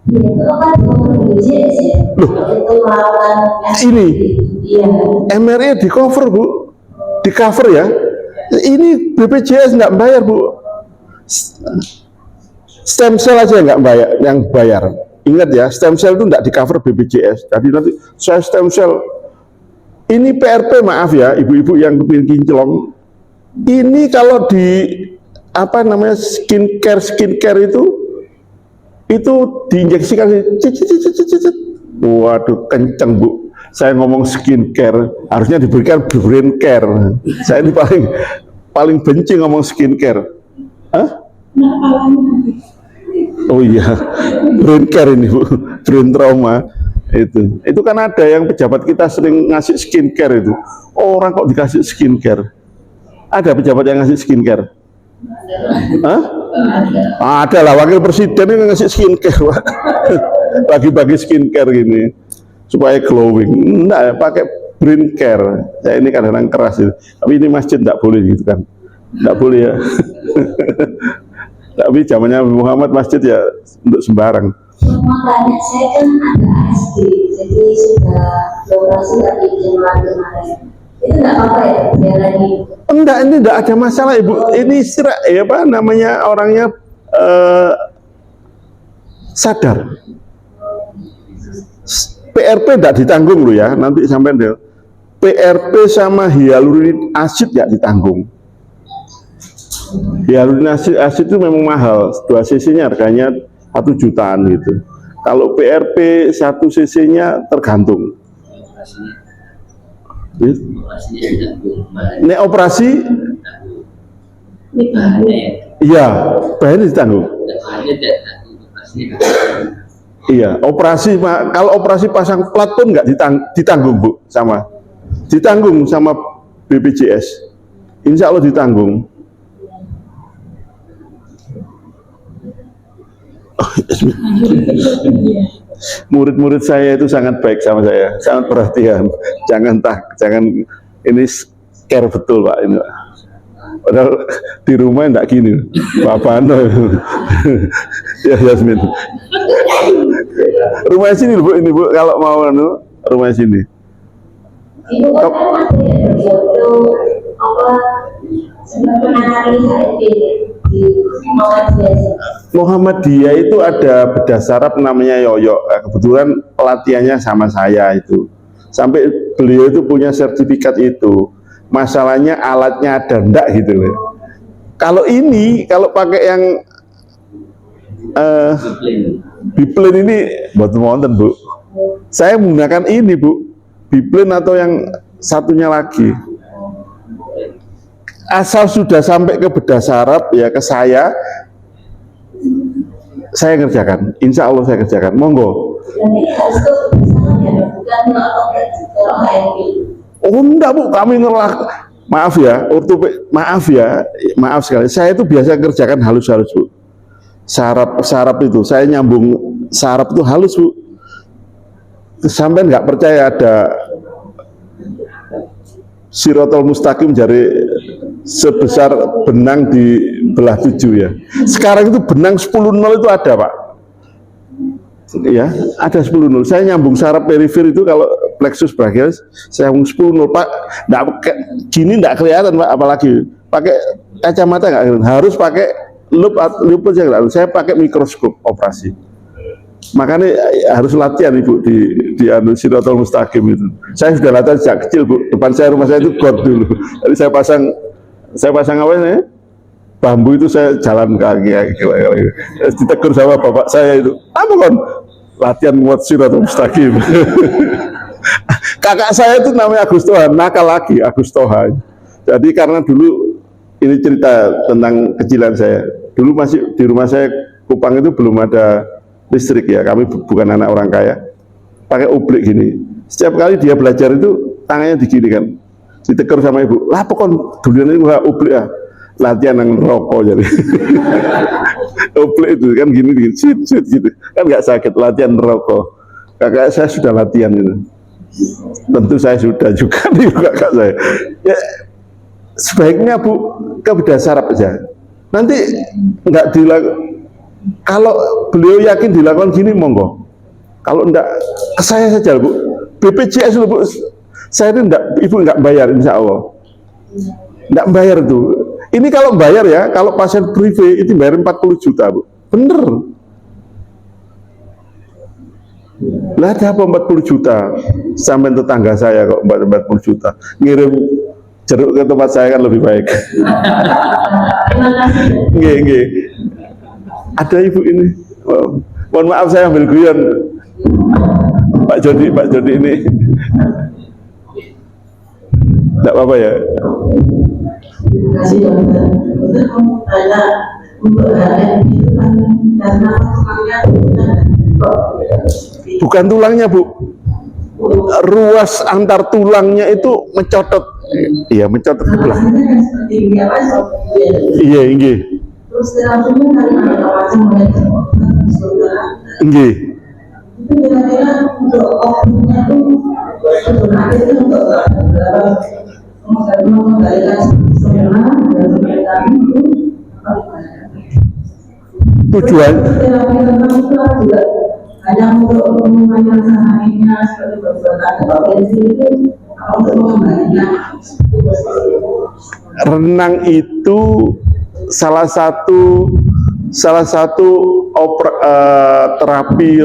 Itu kan BPJS ya. Itu melakukan ini MRI di cover Bu, di cover ya. Ini BPJS nggak bayar Bu, stem cell aja nggak bayar, yang bayar. Ingat ya, stem cell itu nggak di cover BPJS. Jadi nanti saya stem cell, ini PRP, maaf ya ibu-ibu yang kepingin kinclong. Ini kalau di apa namanya skincare itu diinjeksikan, waduh kenceng Bu. Saya ngomong skincare, harusnya diberikan brain care. Saya ini paling benci ngomong skincare. Hah? Oh iya, brain care ini Bu, brain trauma. Itu kan ada yang pejabat kita sering ngasih skincare itu. Orang kok dikasih skincare? Ada pejabat yang ngasih skincare? Hah? Ada lah, wakil presiden yang ngasih skincare, bagi-bagi skincare gini supaya glowing. Enggak, pakai brain care. Ya ini kadang-kadang keras itu. Tapi ini masjid enggak boleh gitu kan, enggak boleh ya. Tapi zamannya Muhammad masjid ya untuk sembarang. Makanya saya kan ada ASD, jadi sudah beroperasi tapi kemarin. Itu enggak apa-apa ya, jalani. Enggak, ini enggak ada masalah Ibu. Ini istirahat ya apa namanya, orangnya sadar. PRP enggak ditanggung loh ya, nanti sampai deh. PRP sama hyaluronik acid enggak ditanggung. Hyaluronasi asid itu memang mahal, 2 cc-nya harganya 1 jutaan gitu. Kalau PRP 1 cc-nya tergantung. Nek operasi, Ini bahannya ya? iya, bahannya ditanggung. Bahannya tidak operasinya. Iya, operasi Pak. Kalau operasi pasang plat pun nggak ditanggung Bu, ditanggung sama BPJS. Insya Allah ditanggung. Murid-murid saya itu sangat baik sama saya, sangat perhatian. Jangan ini care betul Pak ini. Pak. Padahal di rumah enggak gini, Bapak Ano. Ya Yasmin. Rumah sini Bu, ini Bu kalau mau rumah sini. Ibu kan ada ya untuk apa menangani HIV di Muhammadiyah. Muhammadiyah itu ada bedah saraf namanya Yoyo. Kebetulan pelatihannya sama saya itu. Sampai beliau itu punya sertifikat itu. Masalahnya alatnya ada enggak gitu loh. Kalau ini, kalau pakai yang Biplen ini buat wonten Bu. Saya menggunakan ini Bu, Biplen atau yang satunya lagi. Asal sudah sampai ke bedah saraf ya ke saya ngerjakan. Insya Allah saya kerjakan. Monggo. Jadi harus kebersamaan ya, bukan kalau HIV. Oh enggak Bu, kami maaf ya, maaf sekali. Saya itu biasa kerjakan halus-halus Bu. Sarap itu, saya nyambung sarap itu halus Bu. Sampai nggak percaya ada sirotol mustaqim jari sebesar benang di belah 7 ya. Sekarang itu benang 10-0 itu ada Pak. Ya, ada 10-0. Saya nyambung saraf perifer itu kalau plexus brachialis, saya nyambung 10-0 Pak. Nggak, gini nggak kelihatan Pak, apalagi pakai kacamata nggak kelihatan. Harus pakai lup aja nggak. Saya pakai mikroskop operasi. Makanya harus latihan Ibu di sirotol mustaqim itu. Saya sudah latihan sejak kecil Bu. Depan saya rumah saya itu gor dulu. Jadi saya pasang apa ini? Bambu itu saya jalan kaki. Ditegur sama bapak saya itu. Apa kon? Latihan muat sirotol mustaqim. Kakak saya itu namanya Agus Tohan, nakal lagi Agus Tohan. Jadi karena dulu ini cerita tentang kecilan saya. Dulu masih di rumah saya Kupang itu belum ada listrik ya, kami bukan anak orang kaya, pakai oblik gini. Setiap kali dia belajar itu tangannya digini kan, ditegur sama ibu, lah pokok duluan ini nggak oblik ya, latihan yang rokok jadi. Oblik itu kan gini gitu, kan nggak sakit, latihan rokok. Kakak saya sudah latihan itu, tentu saya sudah juga nih kakak saya. Ya, sebaiknya Bu ke bedah saraf aja, nanti nggak dilakukan. Kalau beliau yakin dilakukan gini monggo. Kalau enggak ke saya saja Bu. BPJS Bu. Saya ini enggak, Ibu enggak bayar insya Allah. Enggak bayar tuh. Ini kalau bayar ya, kalau pasien privé itu bayar 40 juta Bu. Bener. Lah ada apa 40 juta? Sampai tetangga saya kok 40 juta. Ngirim jeruk ke tempat saya kan lebih baik. Nggih. Ada Ibu ini, oh, mohon maaf saya ambil guyon Pak Jody ini tidak apa-apa ya. Terima kasih dokter. Dokter mau tanya untuk HN itu kan karena tulangnya Bukan tulangnya Bu, ruas antar tulangnya itu mencotot. Iya mencotot ke belakang. seperti ini apa? Iya. Terus terapinya dari mana macam mulai saudara? Nggih. Itu kira-kira untuk obatnya itu sebenarnya itu untuk mengembalikan semula dan kembalikan itu Tujuan terapi tentang itu juga hanya untuk mengembalikan sahaminya seperti perbuatan potensi itu untuk mengembalikan renang itu salah satu terapi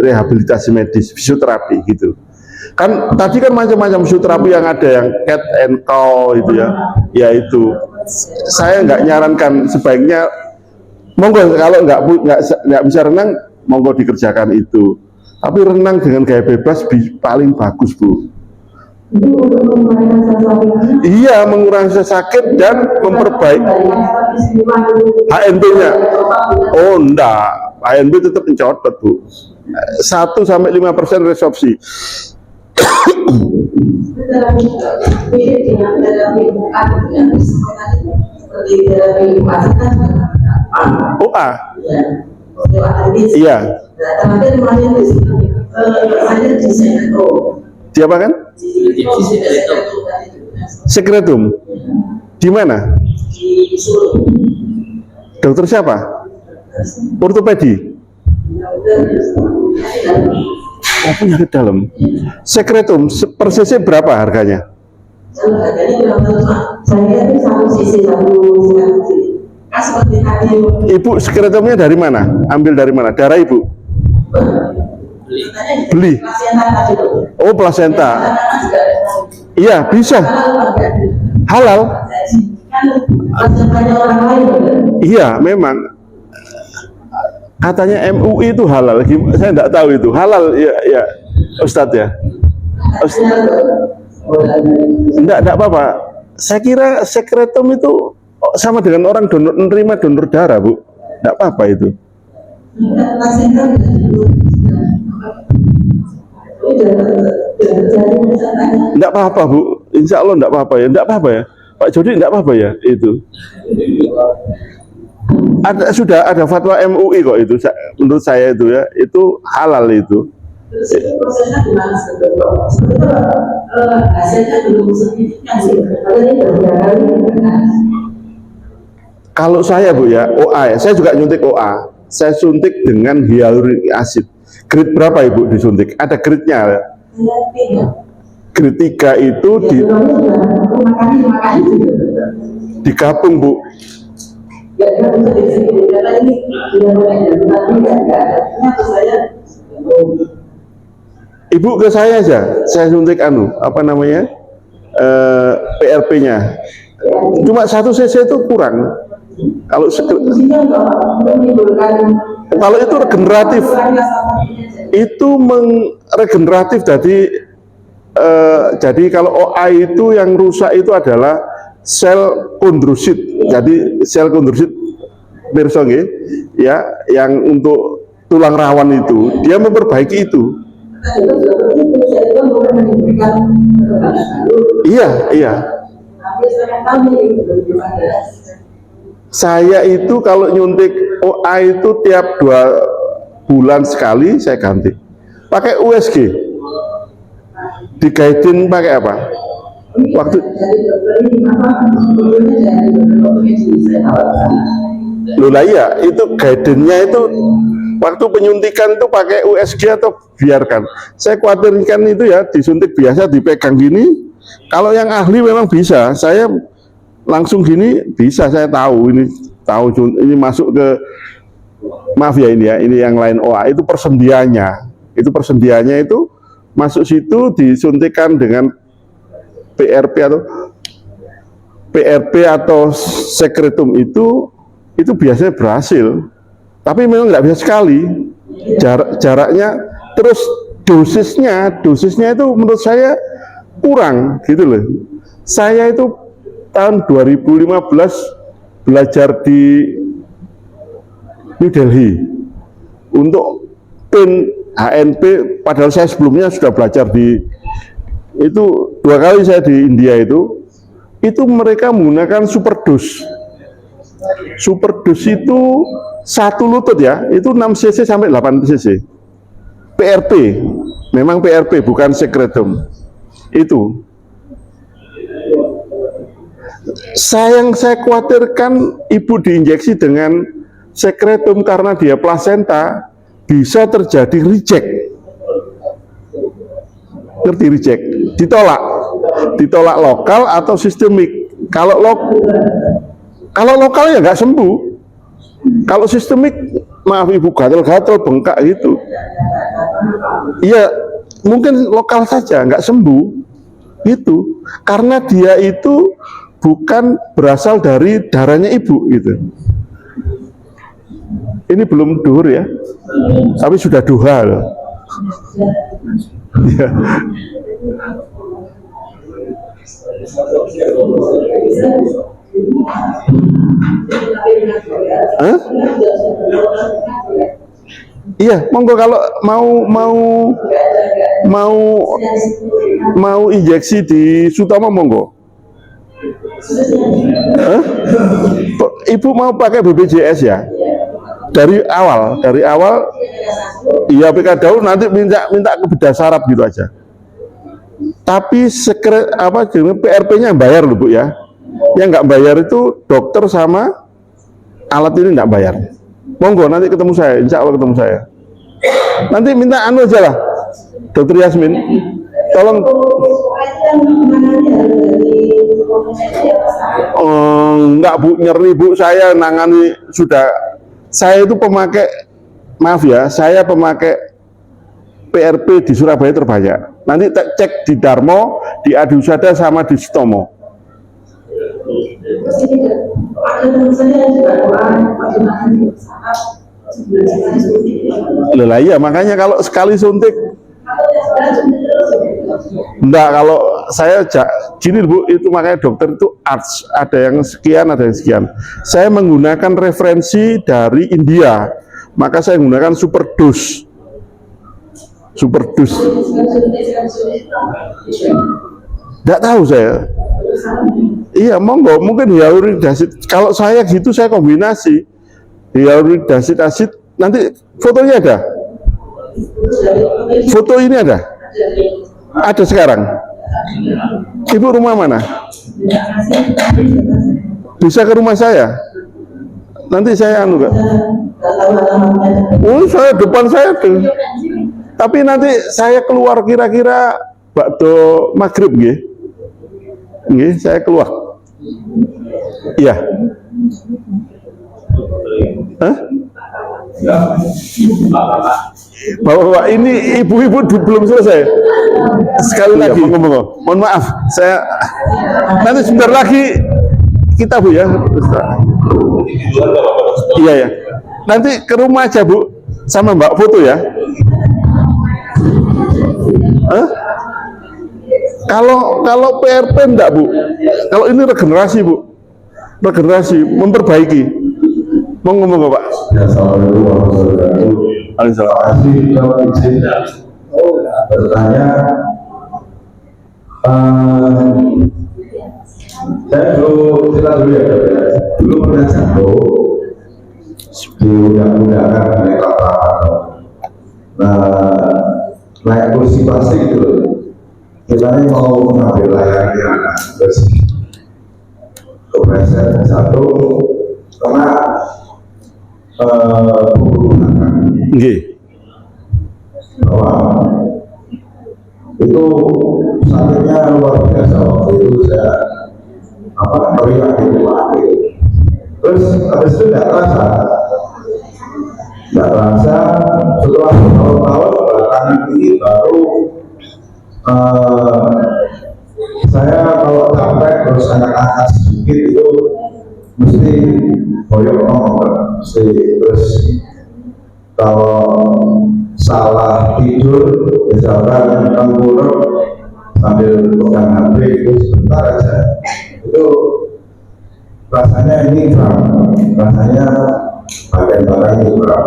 rehabilitasi medis, fisioterapi gitu. Kan tadi kan macam-macam fisioterapi yang ada, yang cat and cow itu ya, yaitu saya nggak nyarankan, sebaiknya monggo kalau nggak bisa renang, monggo dikerjakan itu. Tapi renang dengan gaya bebas paling bagus, Bu. Itu untuk mengurangi rasa sakitnya. Iya, mengurangi rasa sakit dan memperbaiki HNP-nya. Oh, enggak. HNP tetap mencotot, Bu. 1-5% resorpsi. Mirip dengan terapi bukan yang disampaikan seperti terapi kemacetan. OA. Osteoartritis. Iya. Terakhir kemarin di sini, saya di Senato. Di apa kan? Di Senato. Sekretum. Di mana? Di Solo. Dokter siapa? Ortopedi. Oh, penyakit dalam. Sekretum per cc berapa harganya? Kalau harganya kurang tahu, Pak. Saya itu satu sisi satu sekali. Kan seperti tadi. Ibu sekretumnya dari mana? Ambil dari mana? Darah ibu? Beli. Plasenta tadi itu. Oh, plasenta. Iya, bisa. Halal. Kan plasentanya orang lain. Iya, memang. Katanya MUI itu halal. Saya tidak tahu itu. Halal, ya, Ustadz ya. Enggak apa-apa. Saya kira sekretum itu sama dengan orang menerima donor darah, Bu. Enggak apa-apa itu. Enggak apa-apa, Bu. Insya Allah enggak apa-apa ya. Enggak apa-apa ya. Pak Jody enggak apa-apa ya itu. Sudah ada fatwa MUI kok itu. Menurut saya itu ya, itu halal itu. Prosesnya gimana sebetulnya? Hasilnya belum signifikan sih. Kalau saya, Bu ya, OA ya, saya juga nyuntik OA. Saya suntik dengan hyaluronic acid. Grade berapa Ibu disuntik? Ada grade-nya. Grade 3 itu digabung, Bu. Ibu ke saya aja, saya suntik apa namanya, PRP-nya. Cuma 1 cc itu kurang. Kalau kalau itu regeneratif, itu regeneratif. Jadi kalau OA itu yang rusak itu adalah sel kondrosit. Jadi sel kondrosit pirsa nggih, ya, yang untuk tulang rawan itu, dia memperbaiki itu. Iya. Saya itu kalau nyuntik OA itu tiap 2 bulan sekali saya ganti. Pakai USG. Diguidin pakai apa? Waktu Lola, iya, itu guidance-nya itu waktu penyuntikan itu pakai USG atau biarkan. Saya khawatirkan itu ya disuntik biasa dipegang gini. Kalau yang ahli memang bisa. Saya langsung gini bisa, saya tahu ini masuk ke, maaf ya, ini yang lain OA itu persendiannya itu masuk situ disuntikan dengan PRP atau sekretum itu biasanya berhasil, tapi memang nggak bisa sekali. Jaraknya, terus dosisnya itu menurut saya kurang gitu loh. Saya itu tahun 2015 belajar di New Delhi untuk PIN HNP, padahal saya sebelumnya sudah belajar itu 2 kali saya di India itu mereka menggunakan superdose. Superdose itu 1 lutut ya, itu 6 cc sampai 8 cc. PRP, memang PRP bukan sekretum. Itu. Saya khawatirkan ibu diinjeksi dengan sekretum karena dia plasenta, bisa terjadi reject. Ngerti reject? Ditolak lokal atau sistemik. Kalau lokal ya nggak sembuh. Kalau sistemik, maaf ibu, gatal-gatal, bengkak gitu. Iya, mungkin lokal saja nggak sembuh. Itu karena dia itu bukan berasal dari darahnya ibu gitu. Ini belum duhur ya, tapi sudah duha loh. Ya. Hah? Iya, monggo kalau mau injeksi di Sutomo monggo. Hah? Ibu mau pakai BPJS ya? Dari awal, iya PK Daun nanti minta ke bedah saraf gitu aja. Tapi PRP-nya bayar loh Bu ya. Yang nggak bayar itu dokter sama alat ini nggak bayar. Monggo nanti ketemu saya, insya Allah ketemu saya. Nanti minta anu aja lah, Dokter Yasmin, tolong. Enggak Bu, nyeri Bu, saya nangani sudah. Saya itu pemakai, maaf ya, saya pemakai PRP di Surabaya terbanyak. Nanti cek di Darmo, di Adusada sama di Sutomo. Lah iya, makanya kalau sekali suntik, enggak, kalau saya gini Bu, itu makanya dokter itu arts, ada yang sekian, ada yang sekian. Saya menggunakan referensi dari India, maka saya menggunakan superdose. Enggak tahu saya. Iya, monggo, mungkin hyaluronic acid. Kalau saya gitu, saya kombinasi hyaluronic acid, nanti fotonya ada. Foto ini ada? Ada sekarang? Ibu rumah mana? Bisa ke rumah saya? Nanti saya anu Kak. Oh, saya depan saya tuh. Tapi nanti saya keluar kira-kira bakdo maghrib nggih. Nggih, saya keluar. Iya. Hah? Bapak-bapak, ini ibu-ibu belum selesai. Sekali lagi, mohon maaf, saya nanti sebentar lagi kita Bu ya. Iya ya. Nanti ke rumah aja Bu, sama Mbak foto ya. Hah? Kalau PRP enggak Bu. Kalau ini regenerasi Bu, regenerasi, memperbaiki. Monggo Pak. Assalamualaikum warahmatullahi wabarakatuh. Kalau izin bertanya, saya dulu cerita dulu ya, dulu pernah jatuh di undang-undangan naik kapal, naik kursi plastik itu, kita ini mau mengambil layarnya, terus kepleset jatuh, karena bahwa itu sakitnya luar biasa. Waktu itu saya meriah itu terus habis itu tidak terasa setelah bertahun-tahun belakangan ini baru saya kalau capek terus angkat sedikit itu mesti boyok mesti, terus kalau salah tidur misalkan tengkurap sambil pegang HP itu sebentar aja itu rasanya ini kram, rasanya pakai barang itu kram.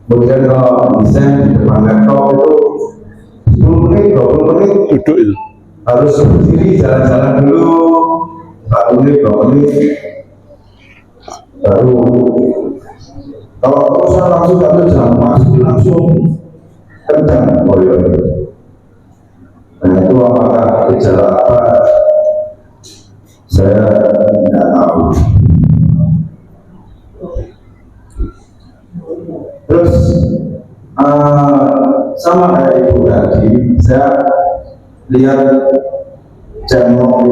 Kemudian kalau desain di depan laptop itu 10 menit, 20 menit Duduk itu harus berdiri, jalan-jalan dulu 1 menit, 2 menit baru. Kalau urusan langsung 1 jam pasti langsung kencang boyok. Nah itu apakah gejala apa? Saya tidak tahu. Terus sama kayak ibu tadi, saya lihat channel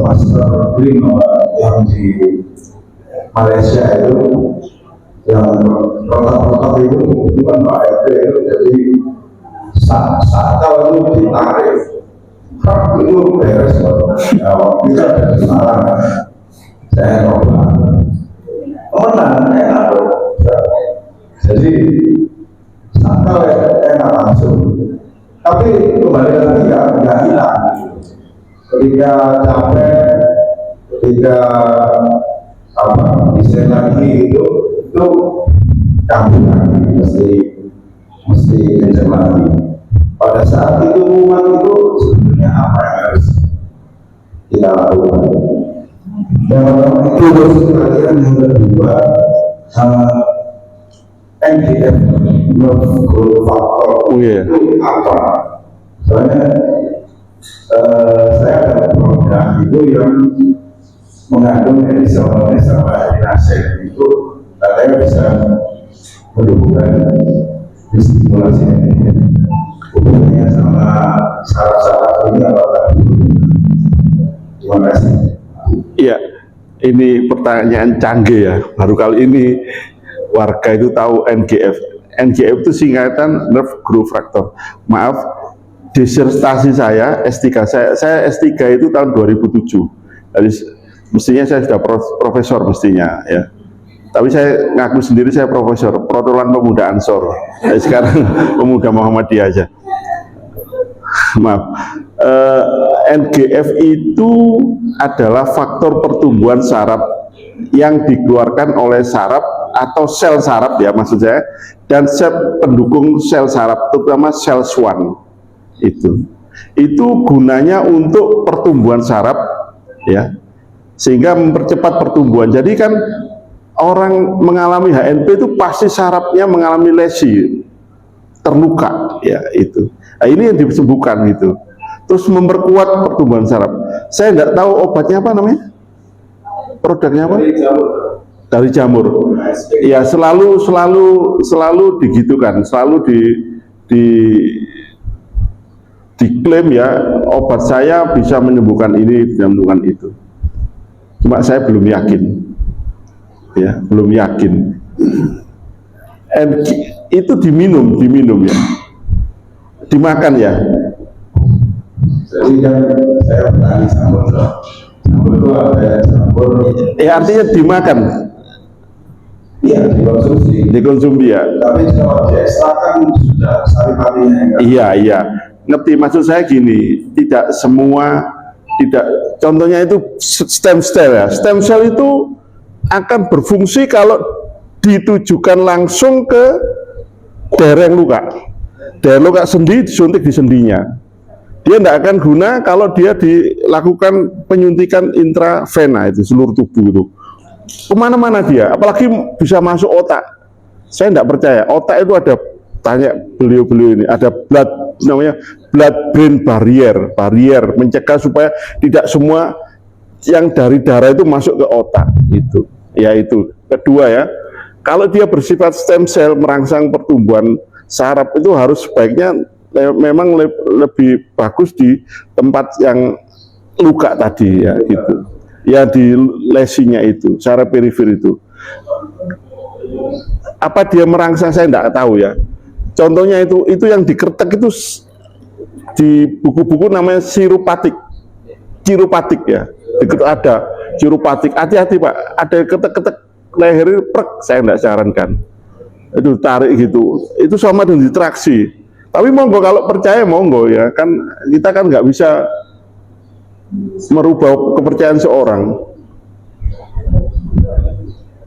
Master Green yang di Malaysia itu, yang rotak-rotak itu bukan Pak RT itu, jadi saat kalau itu ditarik itu beres kok. Nah, waktu itu ada di Semarang, saya coba menang enak kok. Jadi sakal enak langsung, tapi kembali lagi nggak hilang. Ketika capek, ketika desain lagi itu kambuh lagi, mesti kencang lagi. Pada saat itu umat itu sebenarnya apa yang harus kita lakukan? Yang pertama itu terus kalian yang kedua NGF growth factor itu apa? Soalnya saya ada program itu yang mengandung edisonet sama edinase itu katanya bisa mendukungkan stimulasi ini. Hubungannya sama syarat-syarat ini apakah? Terima kasih. Iya, ini pertanyaan canggih ya. Baru kali ini warga itu tahu NGF. NGF itu singkatan nerve growth factor. Maaf, disertasi saya S3 saya S3 itu tahun 2007. Jadi mestinya saya sudah profesor mestinya ya. Tapi saya ngaku sendiri saya profesor, Pertukaran Pemuda Ansor. Jadi sekarang pemuda Muhammadiyah aja. Maaf. NGF itu adalah faktor pertumbuhan saraf yang dikeluarkan oleh saraf atau sel saraf ya maksud saya, dan sel pendukung sel saraf terutama sel Schwann itu gunanya untuk pertumbuhan saraf ya, sehingga mempercepat pertumbuhan. Jadi kan orang mengalami HNP itu pasti sarafnya mengalami lesi, terluka ya itu. Nah, ini yang disembuhkan gitu. Terus memperkuat pertumbuhan saraf. Saya tidak tahu obatnya apa namanya, produknya apa? Dari jamur. Ya selalu digitukan, selalu diklaim ya obat saya bisa menyembuhkan ini, bisa menyembuhkan itu. Cuma saya belum yakin, ya belum yakin. Itu diminum ya, dimakan ya. Jadi kan saya bertanya sambal itu ada sambal. Artinya dimakan. Iya, dikonsumsi ya. Tapi kalau diekstrakkan sudah sari-sarinya. Iya. Ngerti maksud saya gini, tidak semua, contohnya itu stem cell ya. Stem cell itu akan berfungsi kalau ditujukan langsung ke daerah luka. Daerah luka sendi disuntik di sendinya. Dia tidak akan guna kalau dia dilakukan penyuntikan intravena itu seluruh tubuh itu. Kemana-mana dia, apalagi bisa masuk otak. Saya tidak percaya. Otak itu ada, tanya beliau-beliau ini, ada namanya blood brain barrier mencegah supaya tidak semua yang dari darah itu masuk ke otak itu. Ya itu. Kedua ya, kalau dia bersifat stem cell merangsang pertumbuhan saraf itu harus sebaiknya memang lebih bagus di tempat yang luka tadi ya gitu. Ya di lesinya itu, saraf perifer itu. Apa dia merangsang saya tidak tahu ya. Contohnya itu yang dikeretek itu di buku-buku namanya chiropractic ya. Ada chiropractic. Hati-hati Pak, ada ketek-ketek leher prek, saya tidak sarankan. Itu tarik gitu. Itu sama dengan ditraksi. Tapi monggo kalau percaya monggo ya, kan kita kan nggak bisa merubah kepercayaan seorang.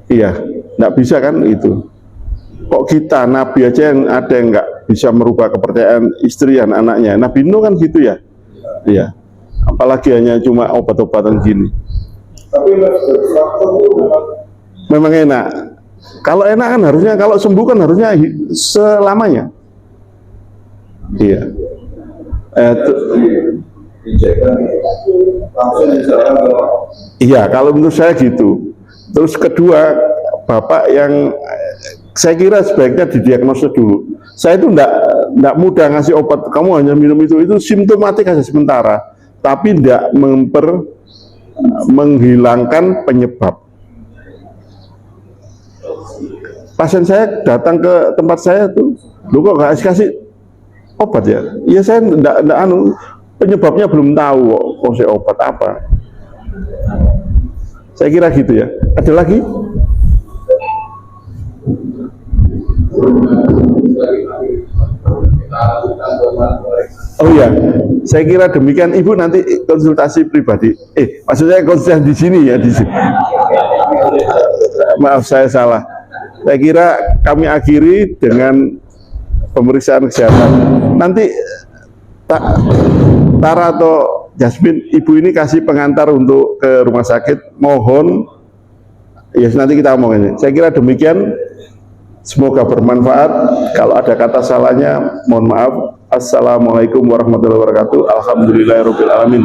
Iya, nggak bisa kan itu. Kok kita Nabi aja yang ada yang nggak bisa merubah kepercayaan istri dan anaknya. Nabi Nuh kan gitu ya. Iya. Apalagi hanya cuma obat-obatan gini. Tapi memang enak. Kalau enak kan harusnya, kalau sembuh kan harusnya selamanya. Iya. Iya, kalau menurut saya gitu. Terus kedua, Bapak yang saya kira sebaiknya didiagnosa dulu. Saya itu enggak mudah ngasih obat, kamu hanya minum itu simptomatik aja sementara, tapi enggak menghilangkan penyebab. Pasien saya datang ke tempat saya tuh, lu kok nggak kasih obat ya? Iya saya enggak penyebabnya belum tahu kok, konsep obat apa. Saya kira gitu ya. Ada lagi? Oh ya, saya kira demikian. Ibu nanti konsultasi pribadi. Maksudnya konsultasi di sini ya, di sini. Maaf saya salah. Saya kira kami akhiri dengan pemeriksaan kesehatan. Nanti Tara atau Jasmine, ibu ini kasih pengantar untuk ke rumah sakit. Mohon, ya nanti kita omongin ini. Saya kira demikian. Semoga bermanfaat. Kalau ada kata salahnya, mohon maaf. Assalamualaikum warahmatullahi wabarakatuh. Alhamdulillahirabbil alamin.